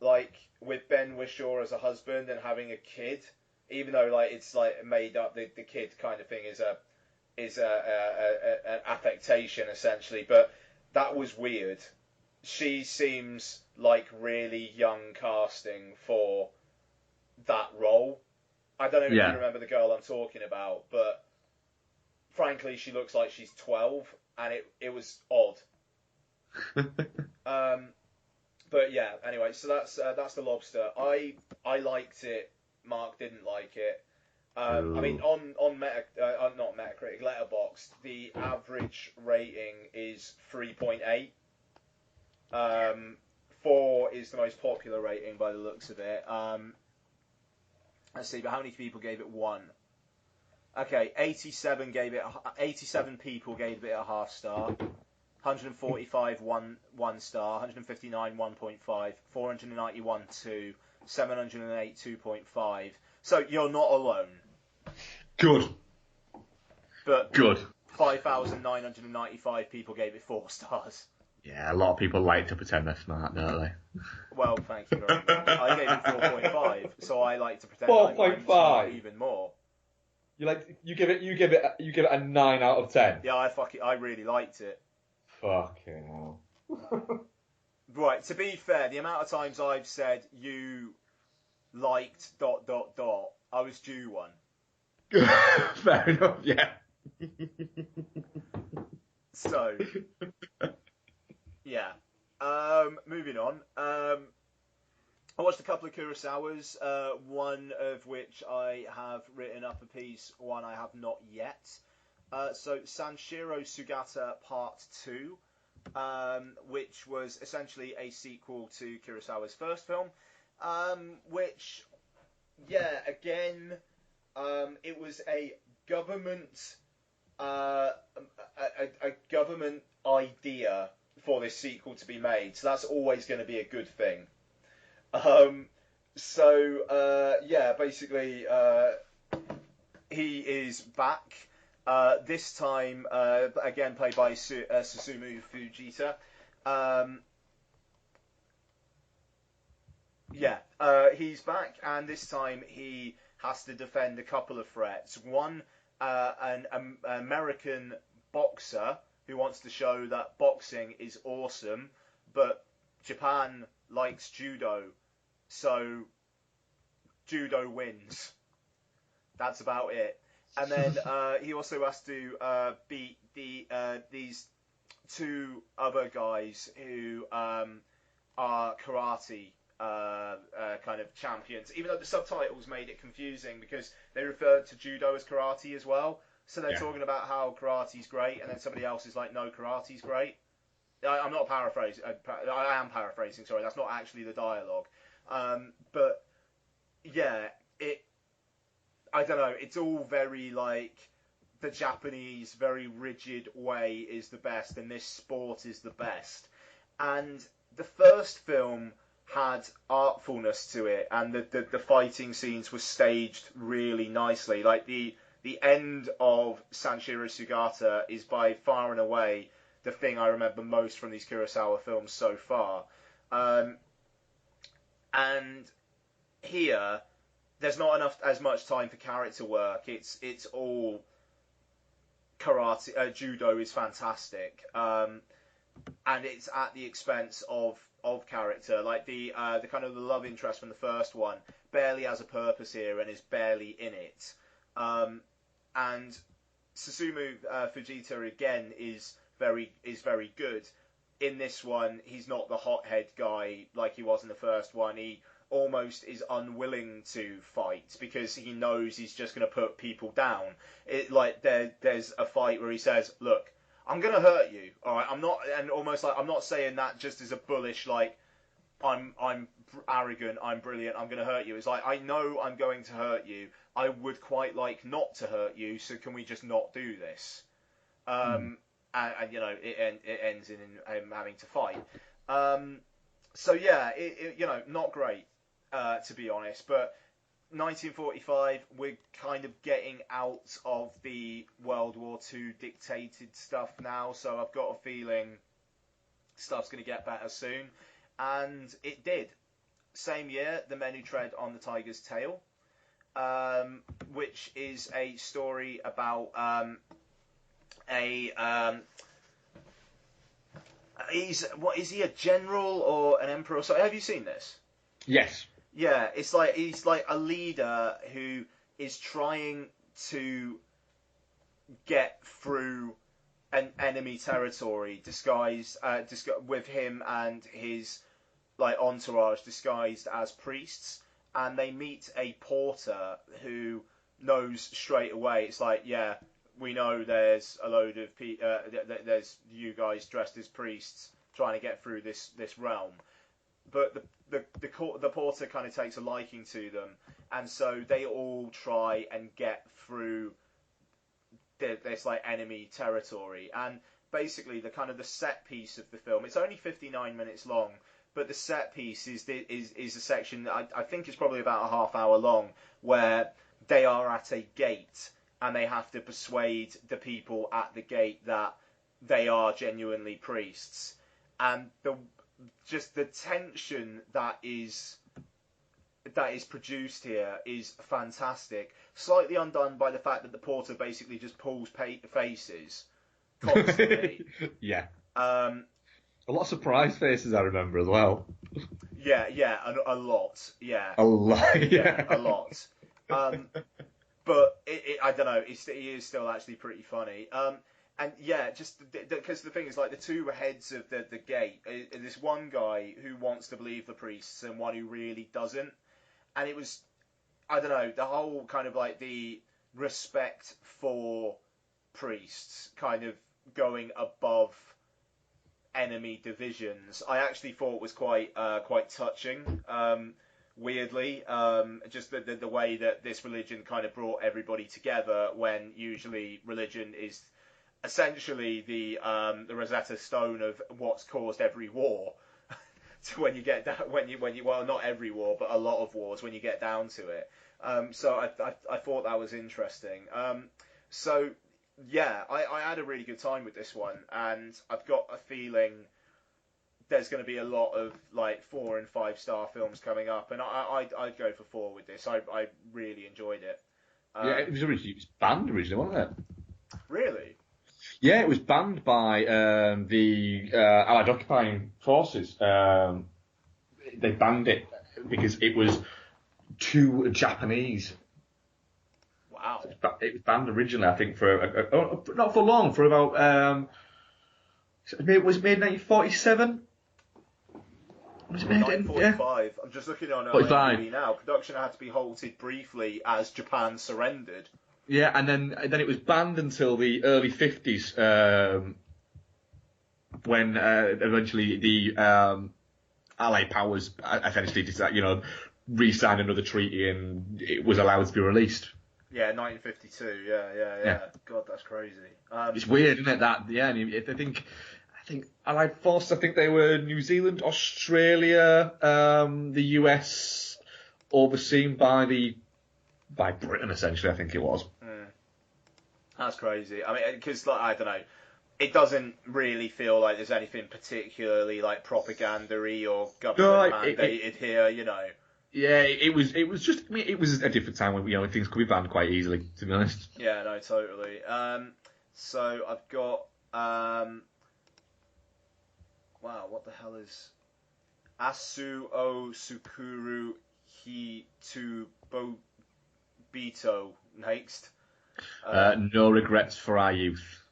with Ben Whishaw as a husband and having a kid, even though it's made up, the kid kind of thing is an affectation essentially, but that was weird. She seems like really young casting for that role. I don't know if you remember the girl I'm talking about, but frankly, she looks like she's 12, and it was odd. But yeah, anyway, so that's The Lobster. I liked it. Mark didn't like it. I mean, on not Metacritic, Letterboxd, the average rating is 3.8. 4 is the most popular rating by the looks of it. Let's see, but how many people gave it 1? Okay, 87 people gave it a half star. 145 one star, 159 1.5, 491 2, 708 2.5. So you're not alone. Good. But good. 5,995 people gave it 4 stars. Yeah, a lot of people like to pretend they're smart, don't they? Well, thank you very much. I gave it 4.5, so I like to pretend I'm smart even more. You give it a 9 out of 10. Yeah, I really liked it. Fucking hell. Right, to be fair, the amount of times I've said you liked ... I was due one. Fair enough, yeah. So, yeah. Moving on. I watched a couple of Kurosawas, one of which I have written up a piece, one I have not yet. So Sanshiro Sugata Part 2, which was essentially a sequel to Kurosawa's first film, which, yeah, again, it was a government, a government idea for this sequel to be made, so that's always going to be a good thing. Yeah, basically, he is back. This time, again played by Susumu Fujita. He's back, and this time he has to defend a couple of threats. One, an American boxer who wants to show that boxing is awesome, but Japan likes judo, so judo wins. That's about it. And then he also has to beat these two other guys who are karate kind of champions. Even though the subtitles made it confusing because they referred to judo as karate as well. So they're talking about how karate's great, and then somebody else is like, no, karate's great. I'm not paraphrasing. I am paraphrasing. Sorry, that's not actually the dialogue. But yeah, I don't know. It's all very like the Japanese, very rigid way is the best, and this sport is the best. And the first film had artfulness to it, and the fighting scenes were staged really nicely. Like the end of Sanshiro Sugata is by far and away the thing I remember most from these Kurosawa films so far. And here, there's not as much time for character work. It's all karate. Judo is fantastic, and it's at the expense of character. Like the kind of the love interest from the first one barely has a purpose here and is barely in it. And Susumu Fujita again is very good. In this one, he's not the hothead guy like he was in the first one. He almost is unwilling to fight because he knows he's just going to put people down. There's a fight where he says, "Look, I'm going to hurt you. All right, I'm not," and almost like I'm not saying that just as a bullish like I'm arrogant, I'm brilliant, I'm going to hurt you. It's like, I know I'm going to hurt you. I would quite like not to hurt you, so can we just not do this? And you know, it ends in him having to fight. So yeah, you know, not great, to be honest. But 1945, we're kind of getting out of the World War II dictated stuff now, so I've got a feeling stuff's going to get better soon. And it did. Same year, The Men Who Tread on the Tiger's Tail, which is a story about is he a general or an emperor? So have you seen this? Yes. Yeah, it's like he's like a leader who is trying to get through an enemy territory disguised with him and his like entourage disguised as priests, and they meet a porter who knows straight away. It's like, yeah, we know there's a load of there's you guys dressed as priests trying to get through this realm, but the porter kind of takes a liking to them, and so they all try and get through this like enemy territory. And basically the kind of the set piece of the film, it's only 59 minutes long, but the set piece is a section I think is probably about a half hour long, where they are at a gate and they have to persuade the people at the gate that they are genuinely priests, and the tension that is produced here is fantastic. Slightly undone by the fact that the porter basically just pulls faces constantly. Yeah. A lot of surprise faces I remember as well. Yeah, a lot. Yeah. A lot. Yeah, a lot. but I don't know. He is still actually pretty funny. And yeah, just because the thing is, like, the two heads of the gate, this one guy who wants to believe the priests and one who really doesn't. And it was, I don't know, the whole kind of like the respect for priests kind of going above enemy divisions, I actually thought was quite touching. Weirdly, just the way that this religion kind of brought everybody together, when usually religion is essentially the Rosetta Stone of what's caused every war. So when you get down, when you well, not every war, but a lot of wars when you get down to it. So I thought that was interesting. So yeah, I had a really good time with this one, and I've got a feeling there's going to be a lot of like 4 and 5 star films coming up, and I'd go for 4 with this. I really enjoyed it. Yeah, it was banned originally, wasn't it? Really? Yeah, it was banned by the Allied occupying forces. They banned it because it was too Japanese. Wow. It was banned originally, I think, for not for long, for about. Was it made in 1947? Was it made 1945. Yeah. I'm just looking on 45. IMDb now. Production had to be halted briefly as Japan surrendered. Yeah, and then it was banned until the early 50s, when eventually the Allied powers essentially decided, re-signed another treaty, and it was allowed to be released. Yeah, 1952. Yeah. God, that's crazy. It's weird, isn't it? That I think Allied forces. I think they were New Zealand, Australia, the US, overseen by Britain, essentially. I think it was. That's crazy. I mean, because like, I don't know, it doesn't really feel like there's anything particularly like propaganda-y or government mandated here. Yeah, it was just. I mean, it was a different time when things could be banned quite easily. To be honest. Yeah, no, totally. So I've got. Wow, what the hell is Asu o Sukuru hi to Bito next? No regrets for our youth.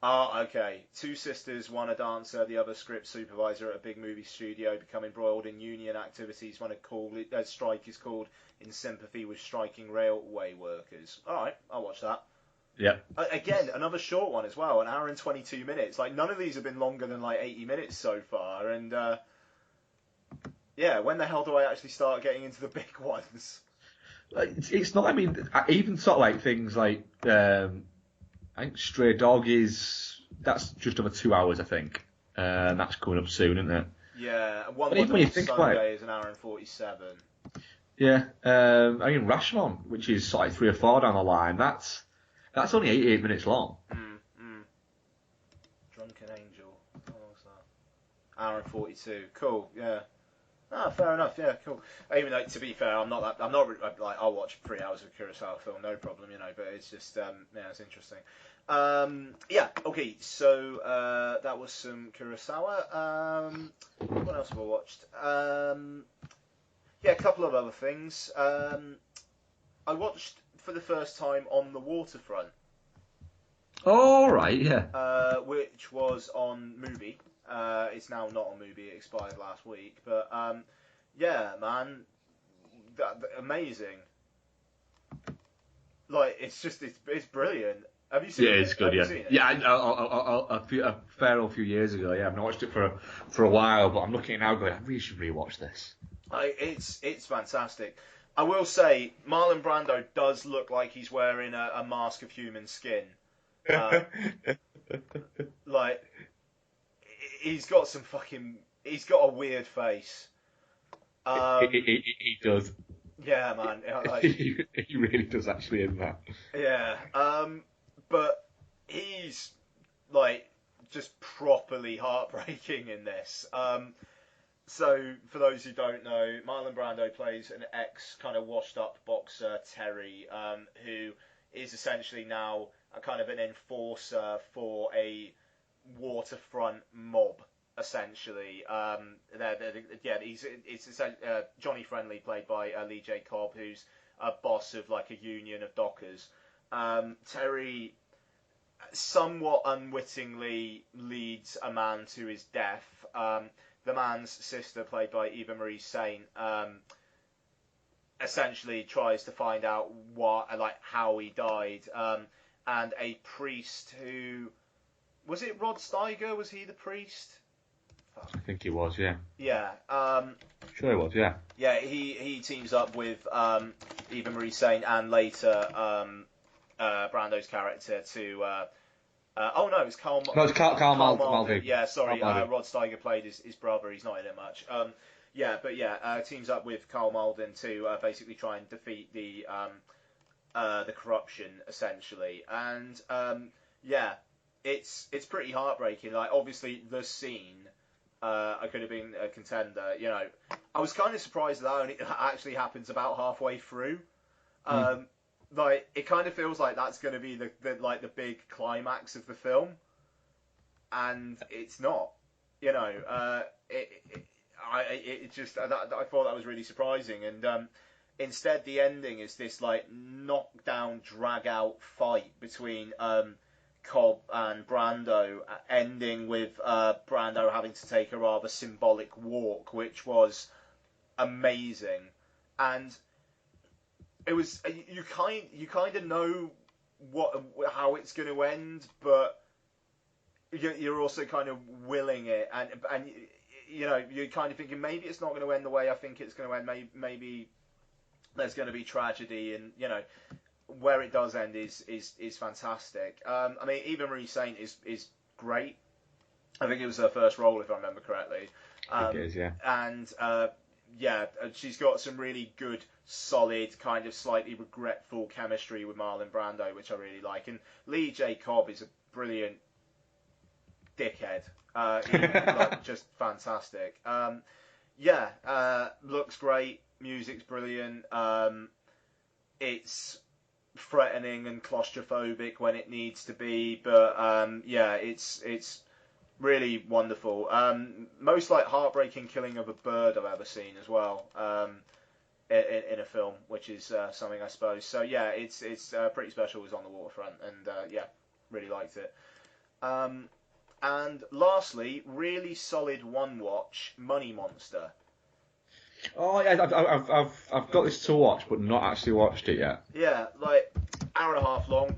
Okay. 2 sisters, one a dancer, the other script supervisor at a big movie studio, become embroiled in union activities when a strike is called in sympathy with striking railway workers. All right, I'll watch that. Yeah. Again, another short one as well, an hour and 22 minutes. Like, none of these have been longer than like 80 minutes so far, and yeah, when the hell do I actually start getting into the big ones? It's not. I mean, even sort of like things like I think Stray Dog that's just over 2 hours. I think that's coming up soon, isn't it? Yeah, one when you think Sunday is an hour and 47. Yeah, I mean Rashomon, which is sort of 3 or 4 down the line. That's only 88 minutes long. Drunken Angel. What was that? Hour and 42. Cool. Yeah. Fair enough. Yeah, cool. Even though, to be fair, I'm not like, I'll watch 3 hours of a Kurosawa film, no problem, but it's just, it's interesting. Yeah, okay, so, that was some Kurosawa. What else have I watched? Yeah, a couple of other things. I watched, for the first time, On the Waterfront. Oh, right, yeah. Which was on Mubi. It's now not on Mubi, it expired last week. But, yeah, man, amazing. Like, it's brilliant. Have you seen it? Yeah, it's good, Have you seen it? Yeah, a fair old few years ago, yeah. I've not watched it for a while, but I'm looking at it now going, I really should rewatch this. It's fantastic. I will say, Marlon Brando does look like he's wearing a mask of human skin. Like, he's got a weird face. He does. Yeah, man. Like, he really does actually in that. Yeah. But he's like just properly heartbreaking in this. So for those who don't know, Marlon Brando plays an ex kind of washed up boxer, Terry, who is essentially now a kind of an enforcer for a waterfront mob. Essentially, it's Johnny Friendly, played by Lee J. Cobb, who's a boss of like a union of dockers. Terry somewhat unwittingly leads a man to his death. The man's sister, played by Eva Marie Saint, essentially tries to find out how he died. And a priest who... Was it Rod Steiger? Was he the priest? I think he was, yeah. Yeah. Sure he was, yeah. Yeah, he teams up with Eva Marie Saint and later Brando's character to... oh no, it's Carl. No, it's Carl Malden. Yeah, sorry. Rod Steiger played his brother. He's not in it much. Teams up with Carl Malden to basically try and defeat the corruption essentially. And it's pretty heartbreaking. Like obviously the scene, I could have been a contender. You know, I was kind of surprised that only actually happens about halfway through. Like it kind of feels like that's going to be the big climax of the film, and it's not. You know, I thought that was really surprising, and instead the ending is this like knockdown, drag out fight between Cobb and Brando, ending with Brando having to take a rather symbolic walk, which was amazing, and. It was you kind of know how it's going to end, but you're also kind of willing it, and you know you're kind of thinking maybe it's not going to end the way I think it's going to end. Maybe there's going to be tragedy, and you know where it does end is fantastic. I mean, Eva Marie Saint is great. I think it was her first role, if I remember correctly. It is, yeah. And she's got some really good, solid, kind of slightly regretful chemistry with Marlon Brando, which I really like. And Lee J. Cobb is a brilliant dickhead. Just fantastic. Looks great. Music's brilliant. It's threatening and claustrophobic when it needs to be, but it's really wonderful. Most like heartbreaking killing of a bird I've ever seen as well, in a film, which is something I suppose. So yeah, it's pretty special. It was on the waterfront, and really liked it. And lastly, really solid one watch, Money Monster. Oh yeah, I've got this to watch, but not actually watched it yet. Yeah, like hour and a half long.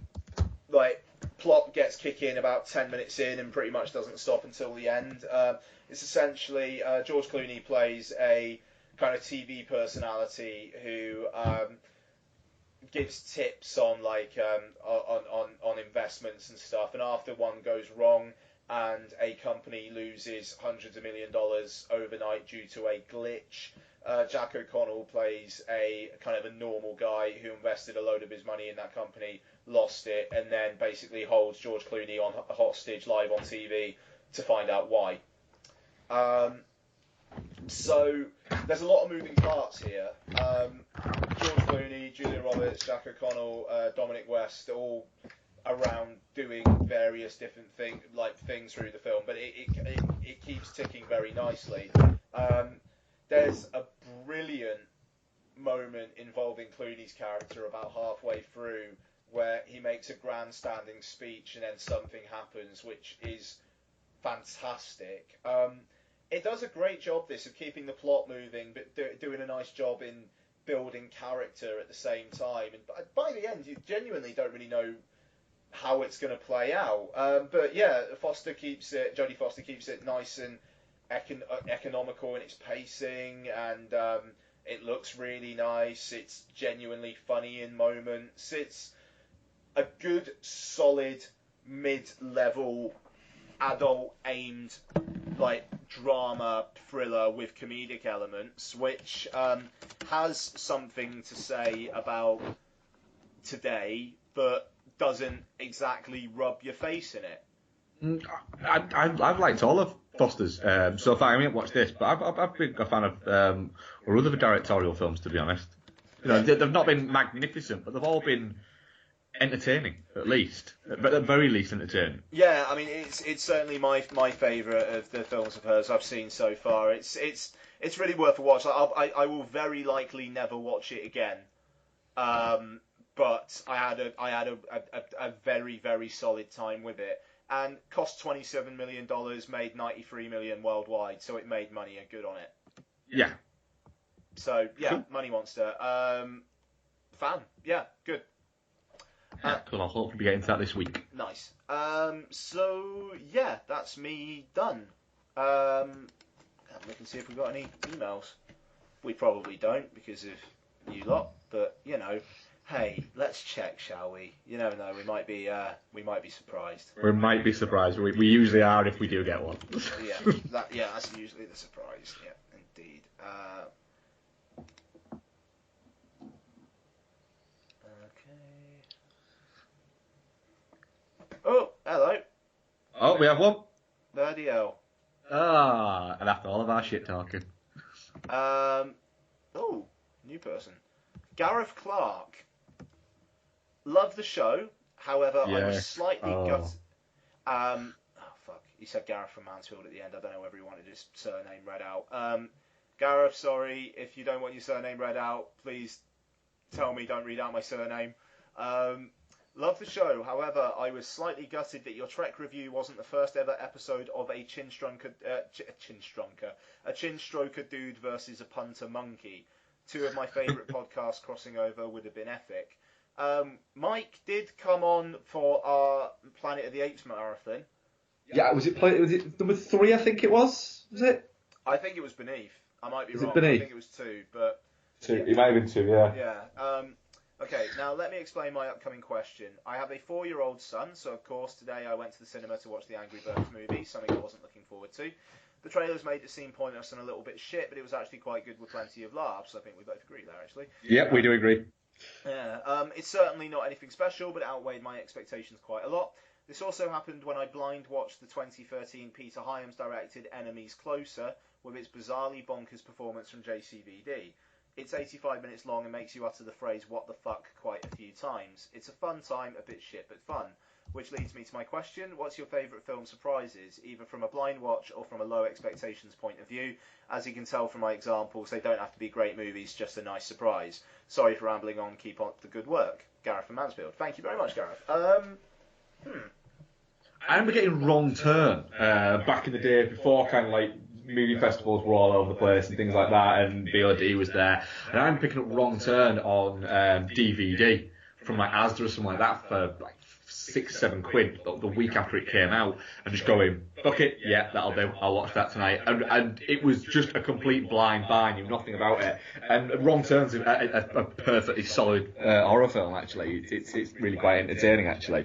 Like plot gets kicking about 10 minutes in and pretty much doesn't stop until the end. It's essentially George Clooney plays a kind of TV personality who gives tips on on investments and stuff. And after one goes wrong and a company loses hundreds of $1 million overnight due to a glitch, Jack O'Connell plays a kind of a normal guy who invested a load of his money in that company, lost it, and then basically holds George Clooney on hostage live on TV to find out why. So there's a lot of moving parts here. George Clooney, Julia Roberts, Jack O'Connell, Dominic West, all around doing various different things through the film, but it keeps ticking very nicely. There's a brilliant moment involving Clooney's character about halfway through where he makes a grandstanding speech and then something happens which is fantastic. It does a great job, this, of keeping the plot moving but doing a nice job in building character at the same time, and by the end you genuinely don't really know how it's going to play out, but yeah, Jodie Foster keeps it nice and economical in its pacing, and it looks really nice. It's genuinely funny in moments. It's a good, solid, mid-level, adult-aimed, drama thriller with comedic elements, which has something to say about today, but doesn't exactly rub your face in it. I've liked all of Foster's so far. I haven't watched this, but I've been a fan of her other directorial films, to be honest. You know, they've not been magnificent, but they've all been entertaining, at least. But at the very least, entertaining. Yeah, I mean, it's certainly my favourite of the films of hers I've seen so far. It's really worth a watch. I will very likely never watch it again. But I had a very, very solid time with it, and cost $27 million, made $93 million worldwide, so it made money and good on it. Yeah. So yeah, Cool. Money Monster. Fan. Yeah, good. Cool. I'll hopefully be getting to that this week. Nice. So yeah, that's me done. Have a look and see if we've got any emails. We probably don't because of you lot, but you know, hey, let's check, shall we? You never know. We might be surprised. We might be surprised. We usually are if we do get one. That's usually the surprise. Yeah, indeed. Okay. Oh, hello. Oh, we have one. Bloody hell. And after all of our shit talking. Oh, new person. Gareth Clark. Love the show. However, I was slightly gutted. Oh fuck. He said Gareth from Mansfield at the end. I don't know whether he wanted his surname read out. Gareth, sorry if you don't want your surname read out. Please tell me. Don't read out my surname. Love the show. However, I was slightly gutted that your Trek review wasn't the first ever episode of a chin stroker dude versus a punter monkey. Two of my favourite podcasts crossing over would have been epic. Mike did come on for our Planet of the Apes marathon. Yeah, was it number 3? I think it was. Was it? I think it was Beneath. I might be wrong. It Beneath? I think it was 2, but 2. It might have been 2. Yeah. Yeah. Okay, now let me explain my upcoming question. I have a 4-year-old son, so of course today I went to the cinema to watch the Angry Birds movie, something I wasn't looking forward to. The trailers made it seem pointless and a little bit shit, but it was actually quite good with plenty of laughs. I think we both agree there, actually. Yeah, we do agree. Yeah, it's certainly not anything special, but it outweighed my expectations quite a lot. This also happened when I blind watched the 2013 Peter Hyams directed Enemies Closer, with its bizarrely bonkers performance from JCVD. It's 85 minutes long and makes you utter the phrase "what the fuck" quite a few times. It's a fun time, a bit shit but fun. Which leads me to my question: what's your favourite film surprises, either from a blind watch or from a low expectations point of view? As you can tell from my examples, they don't have to be great movies, just a nice surprise. Sorry for rambling on, keep up the good work. Gareth from Mansfield. Thank you very much, Gareth. I remember getting Wrong Turn back in the day before kind of like movie festivals were all over the place and things like that, and VOD was there. And I remember picking up Wrong Turn on DVD from like Asda or something like that for like £6-7 the week after it came out, and just going, fuck it, yeah, that'll do, I'll watch that tonight. And it was just a complete blind buy, knew nothing about it. And Wrong Turn's a perfectly solid horror film, actually. It's really quite entertaining, actually.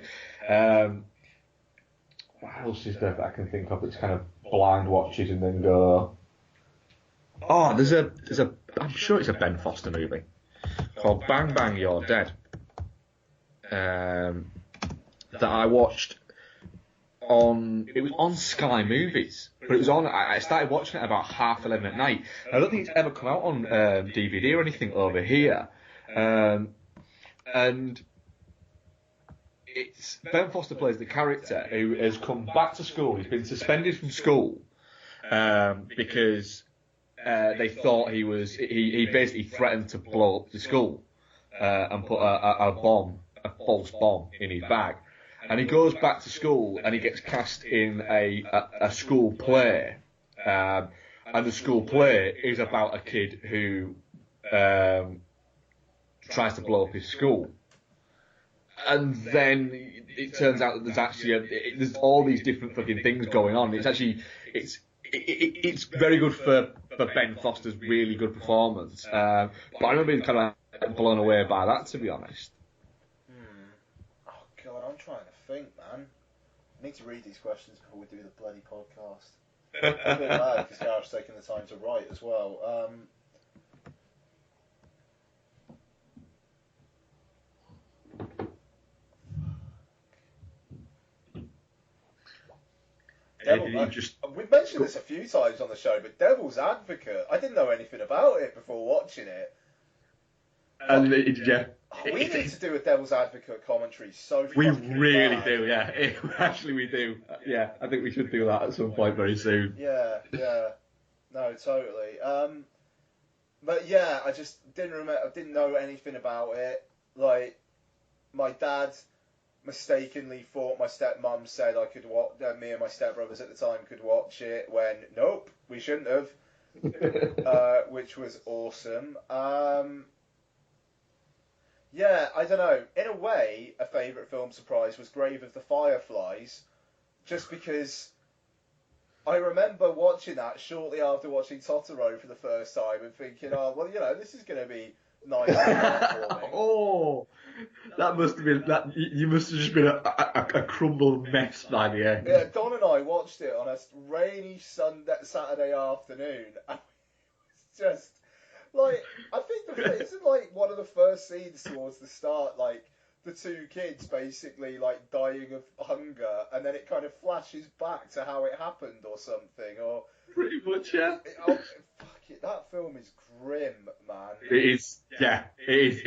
What else is there that I can think of that's kind of blind watches and then go? Oh, there's a I'm sure it's a Ben Foster movie called Bang Bang You're Dead that I watched it was on Sky Movies, but it was on. I started watching it about 11:30 at night. I don't think it's ever come out on DVD or anything over here, and. It's Ben Foster plays the character who has come back to school. He's been suspended from school because they thought he basically threatened to blow up the school and put a false bomb in his bag. And he goes back to school and he gets cast in a school play. And the school play is about a kid who tries to blow up his school. And then it turns out that there's actually there's all these different fucking things going on. It's actually it's very good for Ben Foster's really good performance. But I remember being kind of blown away by that, to be honest. Oh god, I'm trying to think, man. I need to read these questions before we do the bloody podcast. I'm a bit mad because Gareth's taking the time to write as well. We've mentioned this a few times on the show, but Devil's Advocate, I didn't know anything about it before watching it. And we need to do a Devil's Advocate commentary. We really do, yeah. Actually, we do. Yeah, I think we should do that at some point very soon. Yeah. No, totally. But yeah, I just didn't remember. I didn't know anything about it. Like, my dad mistakenly thought my stepmom said I could watch. Me and my stepbrothers at the time could watch it. When nope, we shouldn't have. Which was awesome. Yeah, I don't know. In a way, a favourite film surprise was Grave of the Fireflies, just because I remember watching that shortly after watching Totoro for the first time and thinking, oh, well, this is going to be nice and heartwarming. Oh, that must have been that. You must have just been a crumbled mess by the end. Yeah, Don and I watched it on a rainy Saturday afternoon, and it's just like, I think isn't like one of the first scenes towards the start, like the two kids basically like dying of hunger, and then it kind of flashes back to how it happened or something, or pretty much, yeah. Fuck it, that film is grim, man. It is, yeah. It is.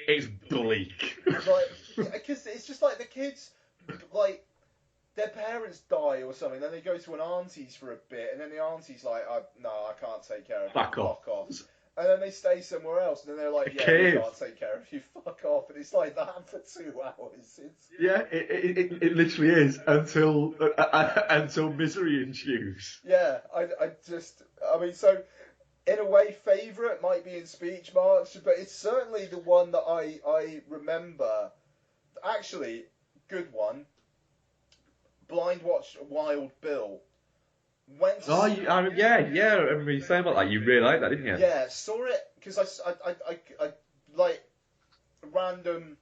It's bleak. Like, because it's just like the kids, like, their parents die or something, then they go to an auntie's for a bit, and then the auntie's like, no, I can't take care of you, fuck off. And then they stay somewhere else, and then they're like, yeah, we can't take care of you, fuck off. And it's like that for 2 hours. Yeah, it literally is, until misery ensues. Yeah, I mean, so, in a way, favourite might be in Speech March, but it's certainly the one that I remember. Actually, good one. Blind watched Wild Bill. Yeah. I remember you saying about that. You really liked that, didn't you? Yeah, saw it because I like random.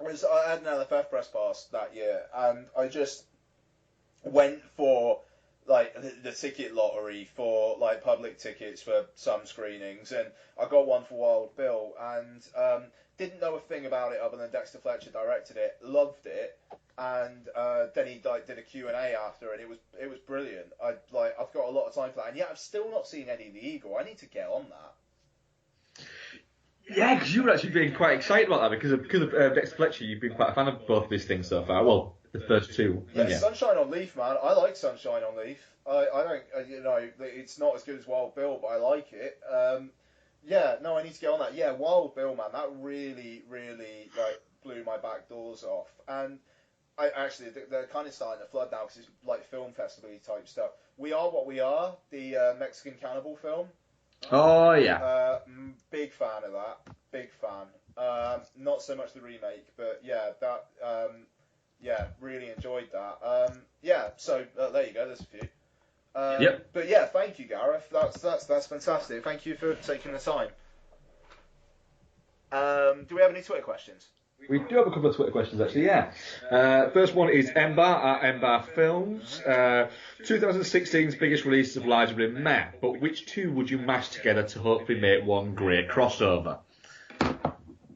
I had an LFF press pass that year, and I just went for like the ticket lottery for like public tickets for some screenings, and I got one for Wild Bill, and didn't know a thing about it other than Dexter Fletcher directed it, loved it, and then he did a Q&A after, and it was brilliant. I've got a lot of time for that, and yet I've still not seen Eddie the Eagle. I need to get on that. Yeah, because you were actually being quite excited about that because of Dexter Fletcher. You've been quite a fan of both of these things so far. Well, the first two. Yeah, Sunshine on Leaf, man. I like Sunshine on Leaf. I don't, it's not as good as Wild Bill, but I like it. Yeah, no, I need to get on that. Yeah, Wild Bill, man, that really, really like blew my back doors off. And I actually, they're kind of starting to flood now because it's like film festival type stuff. We Are What We Are, the Mexican cannibal film. Oh yeah. Big fan of that. Big fan. Not so much the remake, but yeah, that. Yeah, really enjoyed that. Yeah, so there you go. There's a few. Yep. But yeah, thank you, Gareth. That's fantastic. Thank you for taking the time. Do we have any Twitter questions? We do have a couple of Twitter questions, actually, yeah. First one is Embar at Embar Films. 2016's biggest releases have largely been meh, but which two would you mash together to hopefully make one great crossover?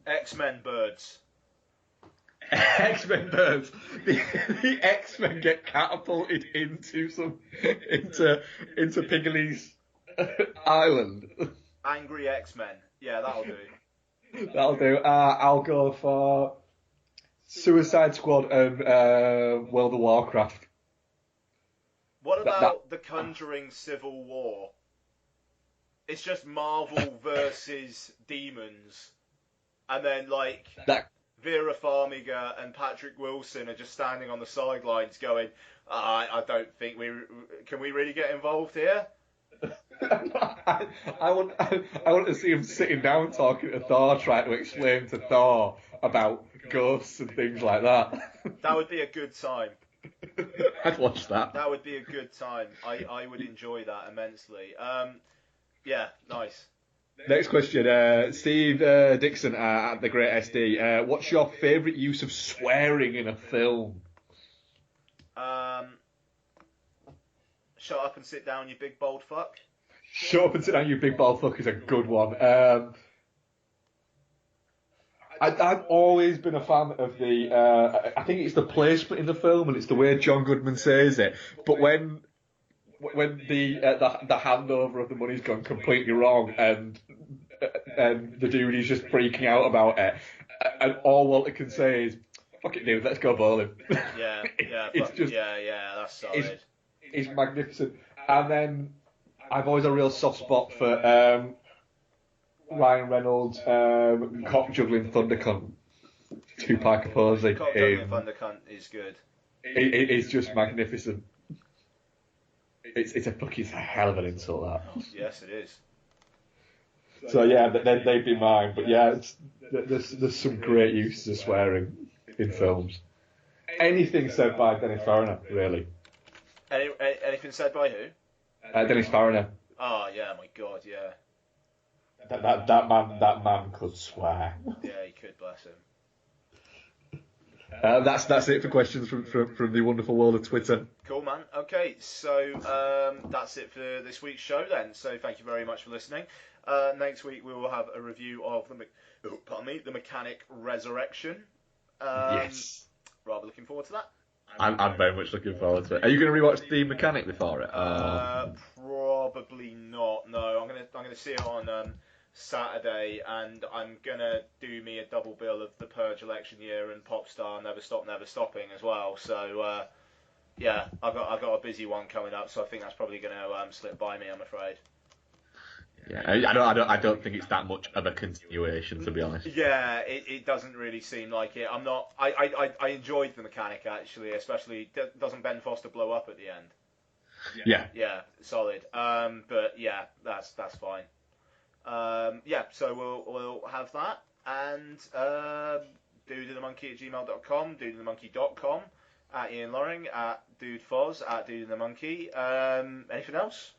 X-Men Birds. X-Men Birds. The X-Men get catapulted into Piggley's island. Angry X-Men. Yeah, that'll do. That'll do. I'll go for Suicide Squad and World of Warcraft. What about The Conjuring Civil War? It's just Marvel versus demons. And then, like, Vera Farmiga and Patrick Wilson are just standing on the sidelines going, I don't think can we really get involved here? I want to see him sitting down talking to Thor, trying to explain to Thor about ghosts and things like that. That would be a good time. I'd watch that. That would be a good time. I would enjoy that immensely. Yeah, nice. Next question, Steve Dixon at the Great SD. What's your favourite use of swearing in a film? Shut up and sit down, you big bold fuck. Shut up and sit down, you big bald fuck is a good one. I've always been a fan of the. I think it's the placement in the film and it's the way John Goodman says it. But when the handover of the money's gone completely wrong and the dude is just freaking out about it, and all Walter can say is, "Fuck it, dude, let's go bowling." Yeah, that's solid. It's magnificent. And then I've always a real soft spot for Ryan Reynolds, cock juggling thunder cunt, Tupac Capozzi. Cock juggling thunder cunt is good. It's just magnificent. It's a hell of an insult, that. Yes, it is. So yeah, they'd be mine. But yeah, there's some great uses of swearing in films. Anything said by Dennis Farina, really. Anything said by who? Dennis Farina. Oh yeah, my God, yeah. That man could swear. Yeah, he could, bless him. That's it for questions from the wonderful world of Twitter. Cool, man. Okay, so that's it for this week's show then. So thank you very much for listening. Next week we will have a review of the Mechanic Resurrection. Yes. Rather looking forward to that. I'm very much looking forward to it. Are you going to rewatch The Mechanic before it? Probably not. No, I'm gonna see it on Saturday, and I'm gonna do me a double bill of The Purge election year and Popstar Never Stop Never Stopping as well. So yeah, I've got a busy one coming up, so I think that's probably gonna slip by me, I'm afraid. Yeah, I don't think it's that much of a continuation, to be honest. Yeah, it doesn't really seem like it. I enjoyed The Mechanic, actually, especially doesn't Ben Foster blow up at the end? Yeah. Yeah, solid. But yeah, that's fine. Yeah, so we'll have that, and dudeandthemonkey@gmail.com, dudeandthemonkey.com, at Ian Loring, at dudefoz, at dudeandthemonkey. Anything else?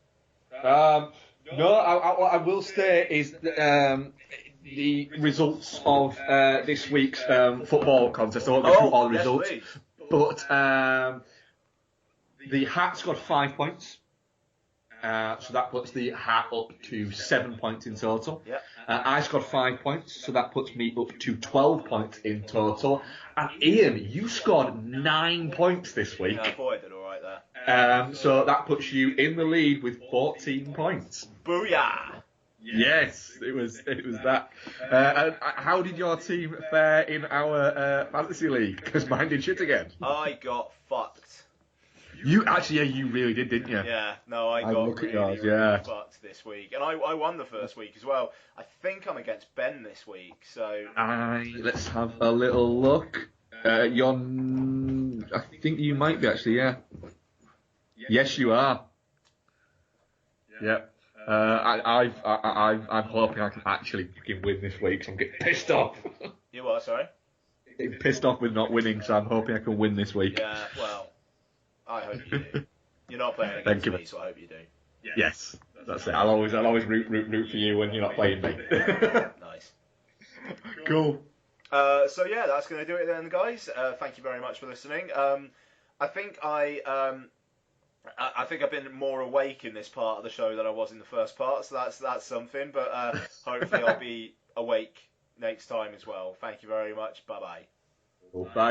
No, what I will say is that, the results of this week's football contest. I won't go through all the results, please. But the Hat's got 5 points. So that puts the Hat up to 7 points in total. Yep. I scored 5 points, so that puts me up to 12 points in total. And Ian, you scored 9 points this week. Yeah, I thought I did all right there. So that puts you in the lead with 14 points. Booyah! Yes, it was that. And how did your team fare in our fantasy league? Because mine did shit again. I got fucked. You really did, didn't you? Yeah, no, I got look at really, yours, really yeah. fucked this week. And I won the first week as well. I think I'm against Ben this week, so... Let's have a little look. I think you might be, actually, yeah. Yes, you are. Yep. I'm hoping I can actually fucking win this week, so I'm getting pissed off. You what, sorry? Getting pissed off with not winning, so I'm hoping I can win this week. Yeah, well, I hope you do. You're not playing against me, so I hope you do. Yes, that's it. I'll always root for you when you're not playing me. Nice. Cool. So yeah, that's going to do it then, guys. Thank you very much for listening. I think I've been more awake in this part of the show than I was in the first part, so that's something. But hopefully I'll be awake next time as well. Thank you very much. Bye bye. Bye.